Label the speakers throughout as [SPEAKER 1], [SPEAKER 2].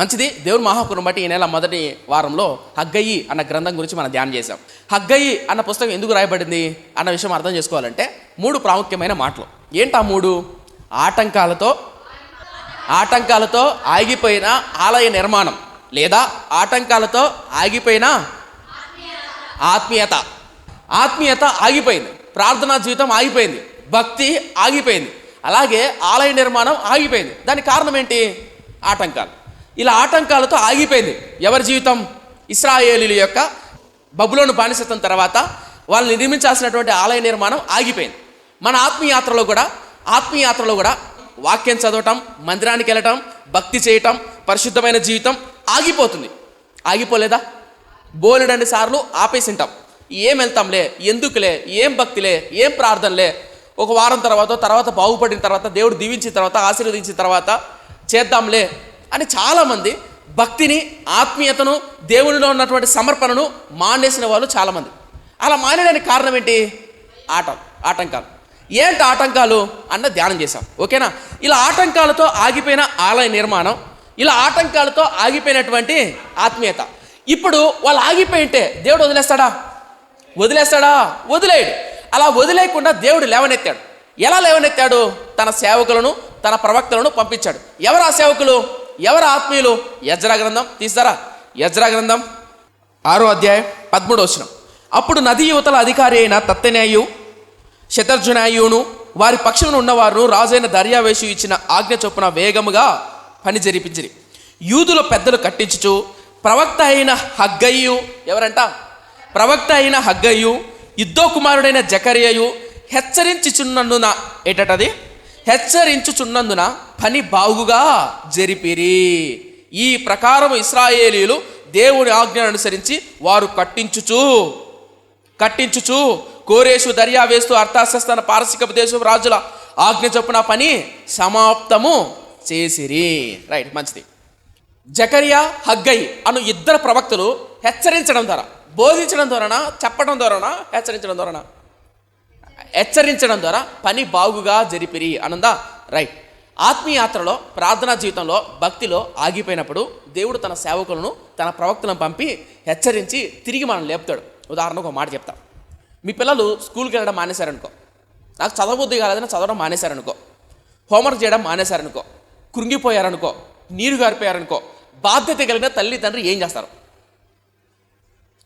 [SPEAKER 1] మంచిది. దేవుని మహాకృపను బట్టి ఈ నెల మొదటి వారంలో హగ్గయి అన్న గ్రంథం గురించి మనం ధ్యానం చేశాం. హగ్గయి అన్న పుస్తకం ఎందుకు రాయబడింది అన్న విషయం అర్థం చేసుకోవాలంటే 3 ప్రాముఖ్యమైన మాటలు. ఏంటా 3? ఆటంకాలతో ఆగిపోయిన ఆలయ నిర్మాణం, లేదా ఆటంకాలతో ఆగిపోయిన ఆత్మీయత ఆగిపోయింది, ప్రార్థనా జీవితం ఆగిపోయింది, భక్తి ఆగిపోయింది, అలాగే ఆలయ నిర్మాణం ఆగిపోయింది. దానికి కారణం ఏంటి? ఆటంకాలు. ఇలా ఆటంకాలతో ఆగిపోయింది ఎవరి జీవితం? ఇశ్రాయేలీయుల యొక్క బబులోను బానిసత్వం తర్వాత వాళ్ళు నిర్మించాల్సినటువంటి ఆలయ నిర్మాణం ఆగిపోయింది. మన ఆత్మీయాత్రలో కూడా వాక్యం చదవటం, మందిరానికి వెళ్ళటం, భక్తి చేయటం, పరిశుద్ధమైన జీవితం ఆగిపోతుంది. ఆగిపోలేదా? బోలెడన్ని సార్లు ఆపేసింటాం. ఏం వెళ్తాంలే, ఎందుకులే, ఏం భక్తిలే, ఏం ప్రార్థనలే, ఒక వారం తర్వాత బాగుపడిన తర్వాత, దేవుడు దీవించిన తర్వాత, ఆశీర్వదించిన తర్వాత చేద్దాంలే అని చాలామంది భక్తిని, ఆత్మీయతను, దేవునిలో ఉన్నటువంటి సమర్పణను మానేసిన వాళ్ళు చాలామంది. అలా మానేయడానికి కారణం ఏంటి? ఆటంకాలు. ఏంటి ఆటంకాలు అన్న ధ్యానం చేశాం. ఓకేనా? ఇలా ఆటంకాలతో ఆగిపోయిన ఆలయ నిర్మాణం, ఇలా ఆటంకాలతో ఆగిపోయినటువంటి ఆత్మీయత. ఇప్పుడు వాళ్ళు ఆగిపోయింటే దేవుడు వదిలేస్తాడా? వదిలేయడు. అలా వదిలేయకుండా దేవుడు లేవనెత్తాడు. ఎలా లేవనెత్తాడు? తన సేవకులను, తన ప్రవక్తలను పంపించాడు. ఎవరు ఆ సేవకులు? ఎవరు ఆత్మీయులు? యెజ్రా గ్రంథం తీస్తారా? యెజ్రా గ్రంథం 6వ అధ్యాయం 13వ వచనం. అప్పుడు నది యువతల అధికారి అయిన తత్తెనాయు, శతర్జునాయును వారి పక్షమున ఉన్నవారు రాజైన దర్యావేషు ఇచ్చిన ఆజ్ఞ చొప్పున వేగముగా పని జరిపించిరి. యూదుల పెద్దలు కట్టించుచు ప్రవక్త అయిన హగ్గయ్యు, ఎవరంట? ప్రవక్త అయిన హగ్గయ్యు, ఇద్దో కుమారుడైన జకర్యయు హెచ్చరించుచున్నందున పని బాగుగా జరిపిరి. ఈ ప్రకారం ఇశ్రాయేలీయులు దేవుని ఆజ్ఞను అనుసరించి వారు కట్టించుచు కోరేషు, దర్యావేస్తు, అర్తాసస్థాన, పారసికపు దేశపు రాజుల ఆజ్ఞ చొప్పున పని సమాప్తము చేసిరి. రైట్, మంచిది. జకర్యా, హగ్గయి అను 2 ప్రవక్తలు హెచ్చరించడం ద్వారా, బోధించడం ద్వారానా, చెప్పడం ద్వారానా, హెచ్చరించడం ద్వారా పని బాగుగా జరిపిరి అనుందా? రైట్. ఆత్మీయాత్రలో, ప్రార్థనా జీవితంలో, భక్తిలో ఆగిపోయినప్పుడు దేవుడు తన సేవకులను, తన ప్రవక్తలను పంపి హెచ్చరించి తిరిగి మనం లేపుతాడు. ఉదాహరణకు ఒక మాట చెప్తా. మీ పిల్లలు స్కూల్కి వెళ్ళడం మానేశారనుకో, నాకు చదవబుద్ధి కాలేదని చదవడం మానేశారనుకో, హోంవర్క్ చేయడం మానేశారనుకో, కృంగిపోయారనుకో, నీరు గారిపోయారనుకో, బాధ్యత కలిగిన తల్లి తండ్రి ఏం చేస్తారు?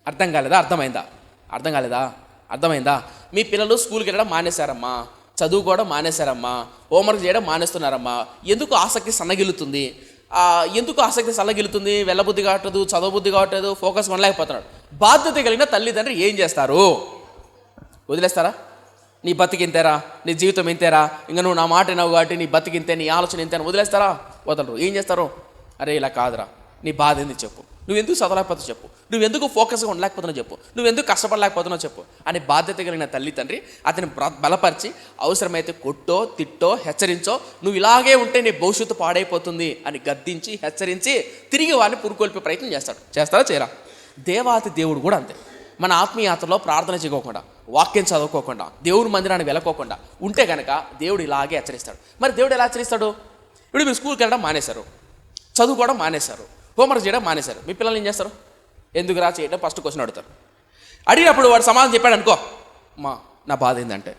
[SPEAKER 1] అర్థం కాలేదా? అర్థమైందా? మీ పిల్లలు స్కూల్కి వెళ్ళడం మానేశారమ్మా, చదువుకోవడం మానేశారమ్మా, హోంవర్క్ చేయడం మానేస్తున్నారమ్మా. ఎందుకు ఆసక్తి సన్నగిలుతుంది? వెళ్ళబుద్ధి కావట్లేదు, చదవబుద్ధి కావట్లేదు, ఫోకస్ ఉండలేకపోతున్నాడు. బాధ్యత కలిగిన తల్లిదండ్రి ఏం చేస్తారు? వదిలేస్తారా? నీ బతికింతేరా, నీ జీవితం ఇంతేరా, ఇంకా నువ్వు నా మాట విన్నావు కాబట్టి నీ బతికింతే, నీ ఆలోచన ఇంతేనా? వదిలేస్తారా? వదలరు. ఏం చేస్తారు? అరే ఇలా కాదురా, నీ బాధ ఏంది చెప్పు, నువ్వెందుకు చదవలేకపోతావు చెప్పు, నువ్వెందుకు ఫోకస్గా ఉండలేకపోతున్నావు చెప్పు, నువ్వెందుకు కష్టపడలేకపోతున్నావు చెప్పు అని బాధ్యత కలిగిన తల్లి తండ్రి అతని బలపరిచి, అవసరమైతే కొట్టో, తిట్టో, హెచ్చరించో, నువ్వు ఇలాగే ఉంటే నీ భవిష్యత్తు పాడైపోతుంది అని గద్దించి, హెచ్చరించి తిరిగి వాడిని పురుకొల్పే ప్రయత్నం చేస్తారా? చేయరా? దేవాతి దేవుడు కూడా అంతే. మన ఆత్మీయాత్రలో ప్రార్థన చేయకోకుండా, వాక్యం చదువుకోకుండా, దేవుడి మందిరాన్ని వెళ్ళకోకుండా ఉంటే కనుక దేవుడు ఇలాగే హెచ్చరిస్తాడు. మరి దేవుడు ఎలా హెచ్చరిస్తాడు? ఇప్పుడు మీరు స్కూల్కి వెళ్ళడం మానేశారు, చదువుకోవడం మానేశారు, హోంవర్క్ చేయడం మానేశారు. మీ పిల్లలు ఏం చేస్తారు? ఎందుకు రా చేయడం ఫస్ట్ క్వశ్చన్ అడుగుతారు. అడిగినప్పుడు వాడు సమాధానం చెప్పాడు అనుకో, నా బాధ ఏంటంటే,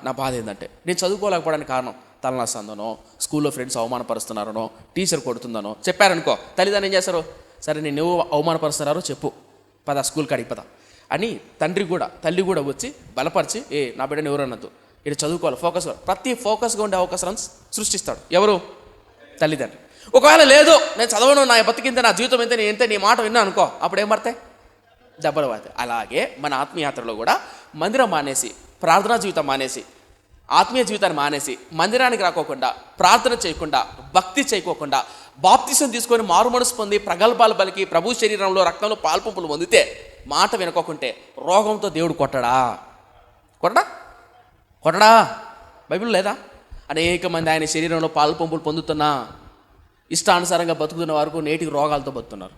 [SPEAKER 1] నా బాధ ఏంటంటే నేను చదువుకోలేకపోవడానికి కారణం తలనొస్తుందనో, స్కూల్లో ఫ్రెండ్స్ అవమానపరుస్తున్నారనో, టీచర్ కొడుతుందనో చెప్పారనుకో, తల్లిదండ్రులు ఏం చేస్తారు? సరే నేను నువ్వు అవమానపరుస్తున్నారో చెప్పు, పద స్కూల్కి అడిగి పద అని తల్లి కూడా వచ్చి బలపరిచి, నా బిడ్డను ఎవరన్నద్దు, ఇది చదువుకోవాలి, ప్రతి ఫోకస్గా ఉండే అవకాశాలను సృష్టిస్తాడు. ఎవరు? తల్లిదండ్రులు. ఒకవేళ లేదు, నేను చదవను, నా బతికింతే, నా జీవితం ఎంత, నేను ఎంత నీ మాట విన్నా అనుకో, అప్పుడు ఏం పడతాయి? దెబ్బలు పడతాయి. అలాగే మన ఆత్మీయాత్రలో కూడా మందిరం మానేసి, ప్రార్థనా జీవితం మానేసి, ఆత్మీయ జీవితాన్ని మానేసి, మందిరానికి రాకోకుండా, ప్రార్థన చేయకుండా, భక్తి చేయకోకుండా, బాప్తిసం తీసుకొని మారుమనసు పొంది ప్రగల్భాలు పలికి ప్రభు శరీరంలో, రక్తంలో పాల్పంపులు పొందితే, మాట వినుకోకుంటే రోగంతో దేవుడు కొట్టడా? బైబిల్ లేదా? అనేక మంది ఆయన శరీరంలో పాల్పంపులు పొందుతున్నా ఇష్టానుసారంగా బతుకుతున్న వరకు నేటికి రోగాలతో బతుకుతున్నారు.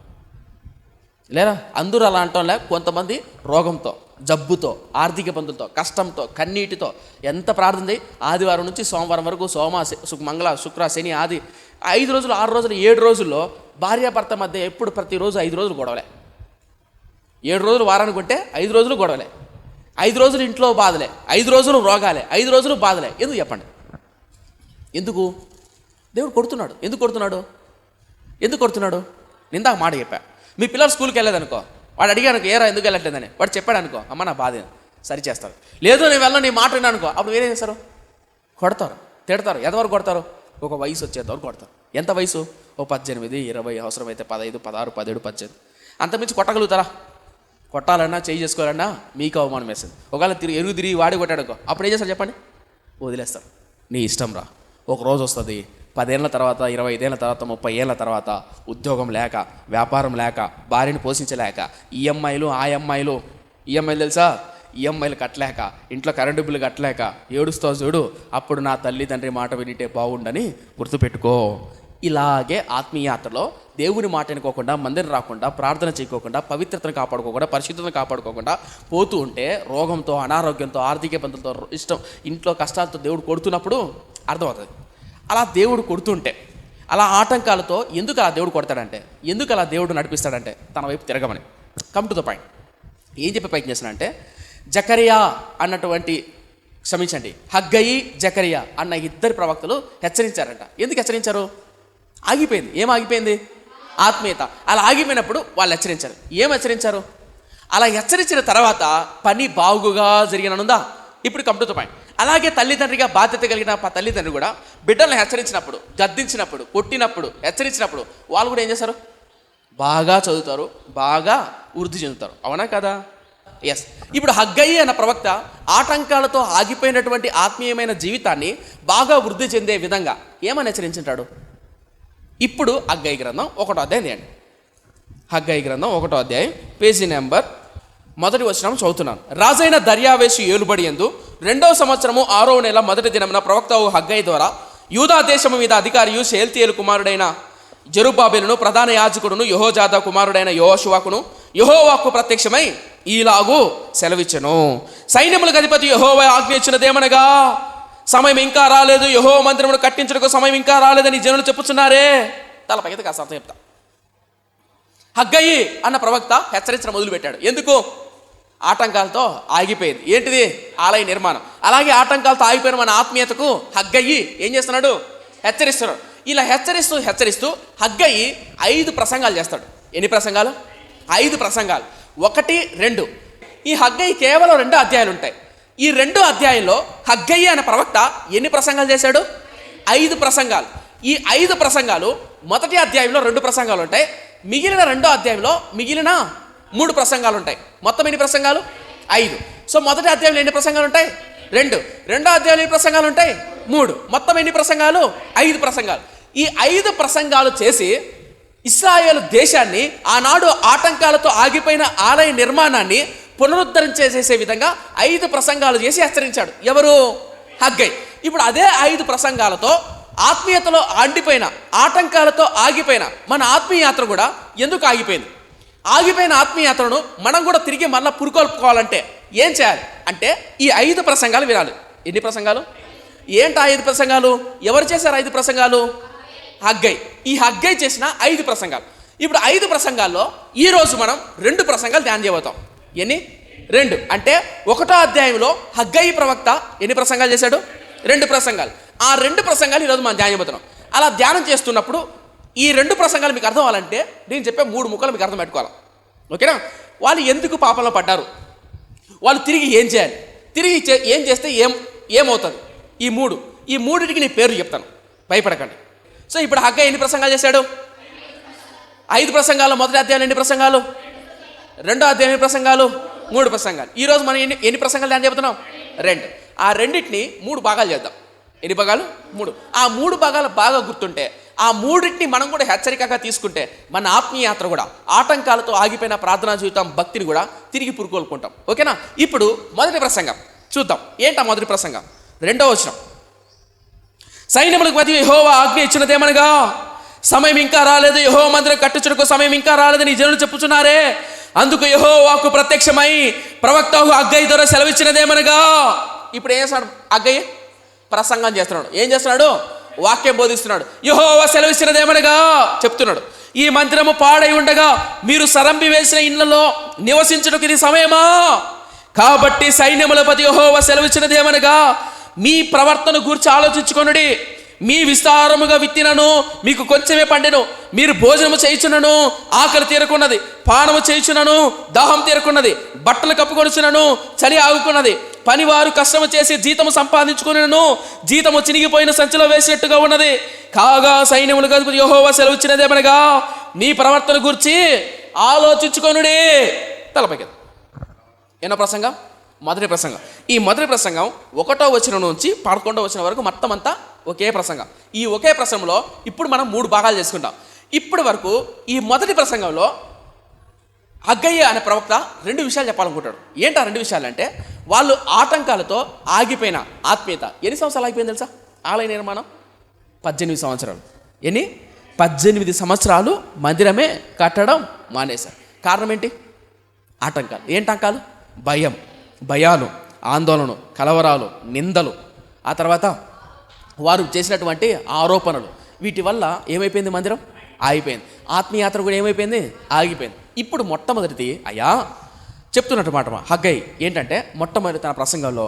[SPEAKER 1] లేరా? అందరూ అలా అంటాంలే. కొంతమంది రోగంతో, జబ్బుతో, ఆర్థిక ఇబ్బందులతో, కష్టంతో, కన్నీటితో ఎంత ప్రార్థన. ఆదివారం నుంచి సోమవారం వరకు మంగళ, శుక్ర, శని, ఆది 5 రోజులు, 6 రోజులు, 7 రోజుల్లో భార్యాభర్త మధ్య ఎప్పుడు ప్రతిరోజు 5 రోజులు గొడవలే. 7 రోజులు వారానికి ఉంటే 5 రోజులు గొడవలే. 5 రోజులు ఇంట్లో బాధలే, 5 రోజులు రోగాలే, 5 రోజులు బాధలే. ఎందుకు చెప్పండి? ఎందుకు? దేవుడు కొడుతున్నాడు. ఎందుకు కొడుతున్నాడు? నిందాక మాట చెప్పా. మీ పిల్లలు స్కూల్కి వెళ్ళలేదనుకో, వాడు అడిగాను ఏరా ఎందుకు వెళ్ళట్లేదని, వాడు చెప్పాడు అనుకో, అమ్మ నా బాధ సరి చేస్తారు. లేదు నేను వెళ్ళను, నీ మాట విన్నానుకో, అప్పుడు వేరేం చేస్తారు? కొడతారు, తిడతారు. ఎంతవరకు కొడతారు? ఒక వయసు వచ్చేంతవరకు కొడతారు. ఎంత వయసు? ఓ 18, 20, అవసరమైతే 15, 16, 17, 18. అంతమించి కొట్టగలుగుతారా? కొట్టాలన్నా చేయి చేసుకోవాలన్నా మీకు అవమానం వేస్తుంది. ఒకవేళ తిరిగి వాడి కొట్టాడుకో, అప్పుడు ఏం చేస్తారు చెప్పండి? వదిలేస్తారు. నీ ఇష్టం రా. ఒక రోజు వస్తుంది, 10 ఏళ్ళ తర్వాత, 25 ఏళ్ళ తర్వాత, 30 ఏళ్ళ తర్వాత ఉద్యోగం లేక, వ్యాపారం లేక, భార్యను పోషించలేక, ఈఎంఐలు తెలుసా? ఈఎంఐలు కట్టలేక, ఇంట్లో కరెంటు బిల్లు కట్టలేక ఏడుస్తావు చూడు, అప్పుడు నా తల్లిదండ్రి మాట వినిటే బాగుండని గుర్తుపెట్టుకో. ఇలాగే ఆత్మీయాత్రలో దేవుని మాట అనుకోకుండా, మందిరం రాకుండా, ప్రార్థన చేయకోకుండా, పవిత్రతను కాపాడుకోకుండా, పరిశుద్ధతను కాపాడుకోకుండా పోతూ ఉంటే రోగంతో, అనారోగ్యంతో, ఆర్థిక ఇబ్బందులతో, ఇంట్లో కష్టాలతో దేవుడు కొడుతున్నప్పుడు అర్థమవుతుంది. అలా దేవుడు కొడుతుంటే, అలా ఆటంకాలతో ఎందుకు అలా దేవుడు కొడతాడంటే, ఎందుకు అలా దేవుడు నడిపిస్తాడంటే తన వైపు తిరగమని. Come to the point. ఏం చెప్పే ప్రయత్నం చేస్తున్నాడంటే, జకరియా అన్నటువంటి హగ్గయి, జకరియా అన్న 2 ప్రవక్తలు హెచ్చరించారంట. ఎందుకు హెచ్చరించారు? ఆగిపోయింది. ఏం ఆగిపోయింది? ఆత్మీయత. అలా ఆగిపోయినప్పుడు వాళ్ళు హెచ్చరించారు. ఏం హెచ్చరించారు? అలా హెచ్చరించిన తర్వాత పని బాగుగా జరిగిననుందా? ఇప్పుడు కమ్ టు ద పాయింట్. అలాగే తల్లిదండ్రిగా బాధ్యత కలిగిన తల్లిదండ్రులు కూడా బిడ్డలను హెచ్చరించినప్పుడు, గద్దించినప్పుడు, కొట్టినప్పుడు, హెచ్చరించినప్పుడు వాళ్ళు కూడా ఏం చేస్తారు? బాగా చదువుతారు, బాగా వృద్ధి చెందుతారు. అవునా కదా? ఎస్. ఇప్పుడు హగ్గయి అన్న ప్రవక్త ఆటంకాలతో ఆగిపోయినటువంటి ఆత్మీయమైన జీవితాన్ని బాగా వృద్ధి చెందే విధంగా ఏమని హెచ్చరించుంటాడు? ఇప్పుడు హగ్గయి గ్రంథం 1వ అధ్యాయం తీయండి. హగ్గయి గ్రంథం 1వ అధ్యాయం పేజీ నెంబర్ 1 వచనం చదువుతున్నాను. రాజైన దర్యావేషు ఏలుబడి యందు 2వ సంవత్సరము 6వ నెల 1వ దినమున ప్రవక్త హగ్గయి ద్వారా యూదా దేశము మీద అధికారియు షేల్తీయేలు కుమారుడైన జెరుబ్బాబెలును, ప్రధాన యాజకుడును, యెహోజాదా కుమారుడైన యెహోషువకును యెహోవాకు ప్రత్యక్షమై ఈలాగు సెలవిచ్చెను. సైన్యములకు అధిపతి యెహోవా ఆజ్ఞ ఇచ్చినదేమనగా, సమయం ఇంకా రాలేదు, యెహోవా మందిరమును కట్టించుటకు సమయం ఇంకా రాలేదని జనులు చెప్పుచున్నారే. తలపైకి కాస్త అర్థం చెప్తా. హగ్గయి అన్న ప్రవక్త హెచ్చరించడం మొదలుపెట్టాడు. ఎందుకు? ఆటంకాలతో ఆగిపోయింది. ఏంటిది? ఆలయ నిర్మాణం. అలాగే ఆటంకాలతో ఆగిపోయిన మన ఆత్మీయతకు హగ్గయి ఏం చేస్తున్నాడు? హెచ్చరిస్తున్నాడు. ఇలా హెచ్చరిస్తూ హగ్గయి 5 ప్రసంగాలు చేస్తాడు. ఎన్ని ప్రసంగాలు? 5 ప్రసంగాలు. 1, 2. ఈ హగ్గయి కేవలం 2 అధ్యాయాలు ఉంటాయి. ఈ 2 అధ్యాయంలో హగ్గయి అనే ప్రవక్త ఎన్ని ప్రసంగాలు చేశాడు? 5 ప్రసంగాలు. ఈ 5 ప్రసంగాలు మొదటి అధ్యాయంలో 2 ప్రసంగాలు ఉంటాయి. మిగిలిన 2వ అధ్యాయంలో మిగిలిన 3 ప్రసంగాలు ఉంటాయి. మొత్తం ఎన్ని ప్రసంగాలు? 5. సో మొదటి అధ్యాయంలో ఎన్ని ప్రసంగాలు ఉంటాయి? 2. రెండో అధ్యాయంలో ఎన్ని ప్రసంగాలు ఉంటాయి? 3. మొత్తం ఎన్ని ప్రసంగాలు? 5 ప్రసంగాలు. ఈ 5 ప్రసంగాలు చేసి ఇశ్రాయేలు దేశాన్ని, ఆనాడు ఆటంకాలతో ఆగిపోయిన ఆలయ నిర్మాణాన్ని పునరుద్ధరించేసే విధంగా 5 ప్రసంగాలు చేసి హెచ్చరించాడు. ఎవరు? హగ్గయి. ఇప్పుడు అదే 5 ప్రసంగాలతో ఆత్మీయతలో ఆండిపోయిన, ఆటంకాలతో ఆగిపోయిన మన ఆత్మీయయాత్ర కూడా ఎందుకు ఆగిపోయింది? ఆగిపోయిన ఆత్మీయయాత్రను మనం కూడా తిరిగి మళ్ళీ పురుకొల్పుకోవాలంటే ఏం చేయాలి అంటే ఈ 5 ప్రసంగాలు వినాలి. ఎన్ని ప్రసంగాలు? ఏంటి 5 ప్రసంగాలు? ఎవరు చేశారు 5 ప్రసంగాలు? హగ్గయి. ఈ హగ్గయి చేసిన 5 ప్రసంగాలు. ఇప్పుడు 5 ప్రసంగాల్లో ఈరోజు మనం 2 ప్రసంగాలు ధ్యానం చేయబోతాం. ఎన్ని? 2. అంటే 1వ అధ్యాయంలో హగ్గయి ప్రవక్త ఎన్ని ప్రసంగాలు చేశాడు? 2 ప్రసంగాలు. ఆ 2 ప్రసంగాలు ఈరోజు మనం ధ్యానం చేయబోతున్నాం. అలా ధ్యానం చేస్తున్నప్పుడు ఈ 2 ప్రసంగాలు మీకు అర్థం అవ్వాలంటే నేను చెప్పే 3 ముక్కలు మీకు అర్థం పెట్టుకోవాలి. ఓకేనా? వాళ్ళు ఎందుకు పాపంలో పడ్డారు, వాళ్ళు తిరిగి ఏం చేయాలి, తిరిగి ఏం చేస్తే ఏమవుతుంది, ఈ మూడింటికి నీ పేర్లు చెప్తాను, భయపడకండి. సో ఇప్పుడు హగ్గయి ఎన్ని ప్రసంగాలు చేశాడు? 5 ప్రసంగాలు. మొదటి అధ్యాయం ఎన్ని ప్రసంగాలు? 2వ అధ్యాయం ఎన్ని ప్రసంగాలు? 3 ప్రసంగాలు. ఈరోజు మనం ఎన్ని ప్రసంగాలు ధ్యానం చెబుతున్నాం? 2. ఆ రెండింటిని 3 భాగాలు చేద్దాం. ఎన్ని భాగాలు? 3. ఆ 3 భాగాలు బాగా గుర్తుంటే, ఆ 3టిని మనం కూడా హెచ్చరికగా తీసుకుంటే మన ఆత్మీయాత్ర కూడా, ఆటంకాలతో ఆగిపోయిన ప్రార్థనా జీవితం, భక్తిని కూడా తిరిగి పురుకొల్పుకుంటాం. ఓకేనా? ఇప్పుడు మొదటి ప్రసంగం చూద్దాం. ఏంటా మొదటి ప్రసంగం? 2వ వచనం. సైన్యములకు అధిపతి యెహోవా ఆజ్ఞ ఇచ్చినదేమనగా, సమయం ఇంకా రాలేదు, యెహోవా మందిరం కట్టించుటకు సమయం ఇంకా రాలేదని జనులు చెప్పుచున్నారే. అందుకు యెహోవాకు ప్రత్యక్షమై ప్రవక్త హగ్గయి ద్వారా సెలవిచ్చినదేమనగా. ఇప్పుడు ఏం చేస్తున్నాడు హగ్గయి? ప్రసంగం చేస్తున్నాడు. ఏం చేస్తున్నాడు? వాక్యం బోధిస్తున్నాడు. యెహోవా సెలవిచ్చినదేమనగా చెప్తున్నాడు, ఈ మందిరము పాడై ఉండగా మీరు సరంపి వేసిన ఇళ్లలో నివసించుటకు ఇది సమయమా? కాబట్టి సైన్యములపతి యెహోవా సెలవిచ్చినదేమనగా, మీ ప్రవర్తన గూర్చి ఆలోచించుకొనుడి. మీ విస్తారముగా విత్తినను మీకు కొంచెమే పండెను. మీరు భోజనము చేయుచున్నను ఆకలి తీరకున్నది, పానము చేయుచున్నను దాహం తీరకున్నది, బట్టలు కప్పుకొనుచున్నను చలి ఆగుకున్నది. పనివారు కష్టము చేసి జీతము సంపాదించుకున్నను జీతము చినిగిపోయిన సంచిలో వేసినట్టుగా ఉన్నది. కాగా సైన్యములుగా యెహోవా సెలవిచ్చినదేమనగా, మీ ప్రవర్తన గురించి ఆలోచించుకొనుడి. తలపైకి ఎన్నో ప్రసంగం? మొదటి ప్రసంగం. ఈ మొదటి ప్రసంగం 1వ వచనం నుంచి 11వ వచనం వరకు మొత్తం అంతా ఒకే ప్రసంగం. ఈ ఒకే ప్రసంగంలో ఇప్పుడు మనం 3 భాగాలు చేసుకుంటాం. ఇప్పటి వరకు ఈ మొదటి ప్రసంగంలో హగ్గయి అనే ప్రవక్త 2 విషయాలు చెప్పాలనుకుంటాడు. ఏంటి ఆ 2 విషయాలు అంటే, వాళ్ళు ఆటంకాలతో ఆగిపోయిన ఆత్మీయత. ఎన్ని సంవత్సరాలు ఆగిపోయింది తెలుసా? ఆలయ నిర్మాణం 18 సంవత్సరాలు. 18 సంవత్సరాలు మందిరమే కట్టడం మానేశారు. కారణం ఏంటి? ఆటంకాలు. ఏంటంకాలు? భయాలు, ఆందోళన, కలవరాలు, నిందలు, ఆ తర్వాత వారు చేసినటువంటి ఆరోపణలు. వీటి వల్ల ఏమైపోయింది? మందిరం ఆగిపోయింది. ఆత్మీయాత్ర కూడా ఏమైపోయింది? ఆగిపోయింది. ఇప్పుడు మొట్టమొదటిది అయ్యా చెప్తున్నట్టు మాట హగ్గయి ఏంటంటే, మొట్టమొదటి తన ప్రసంగంలో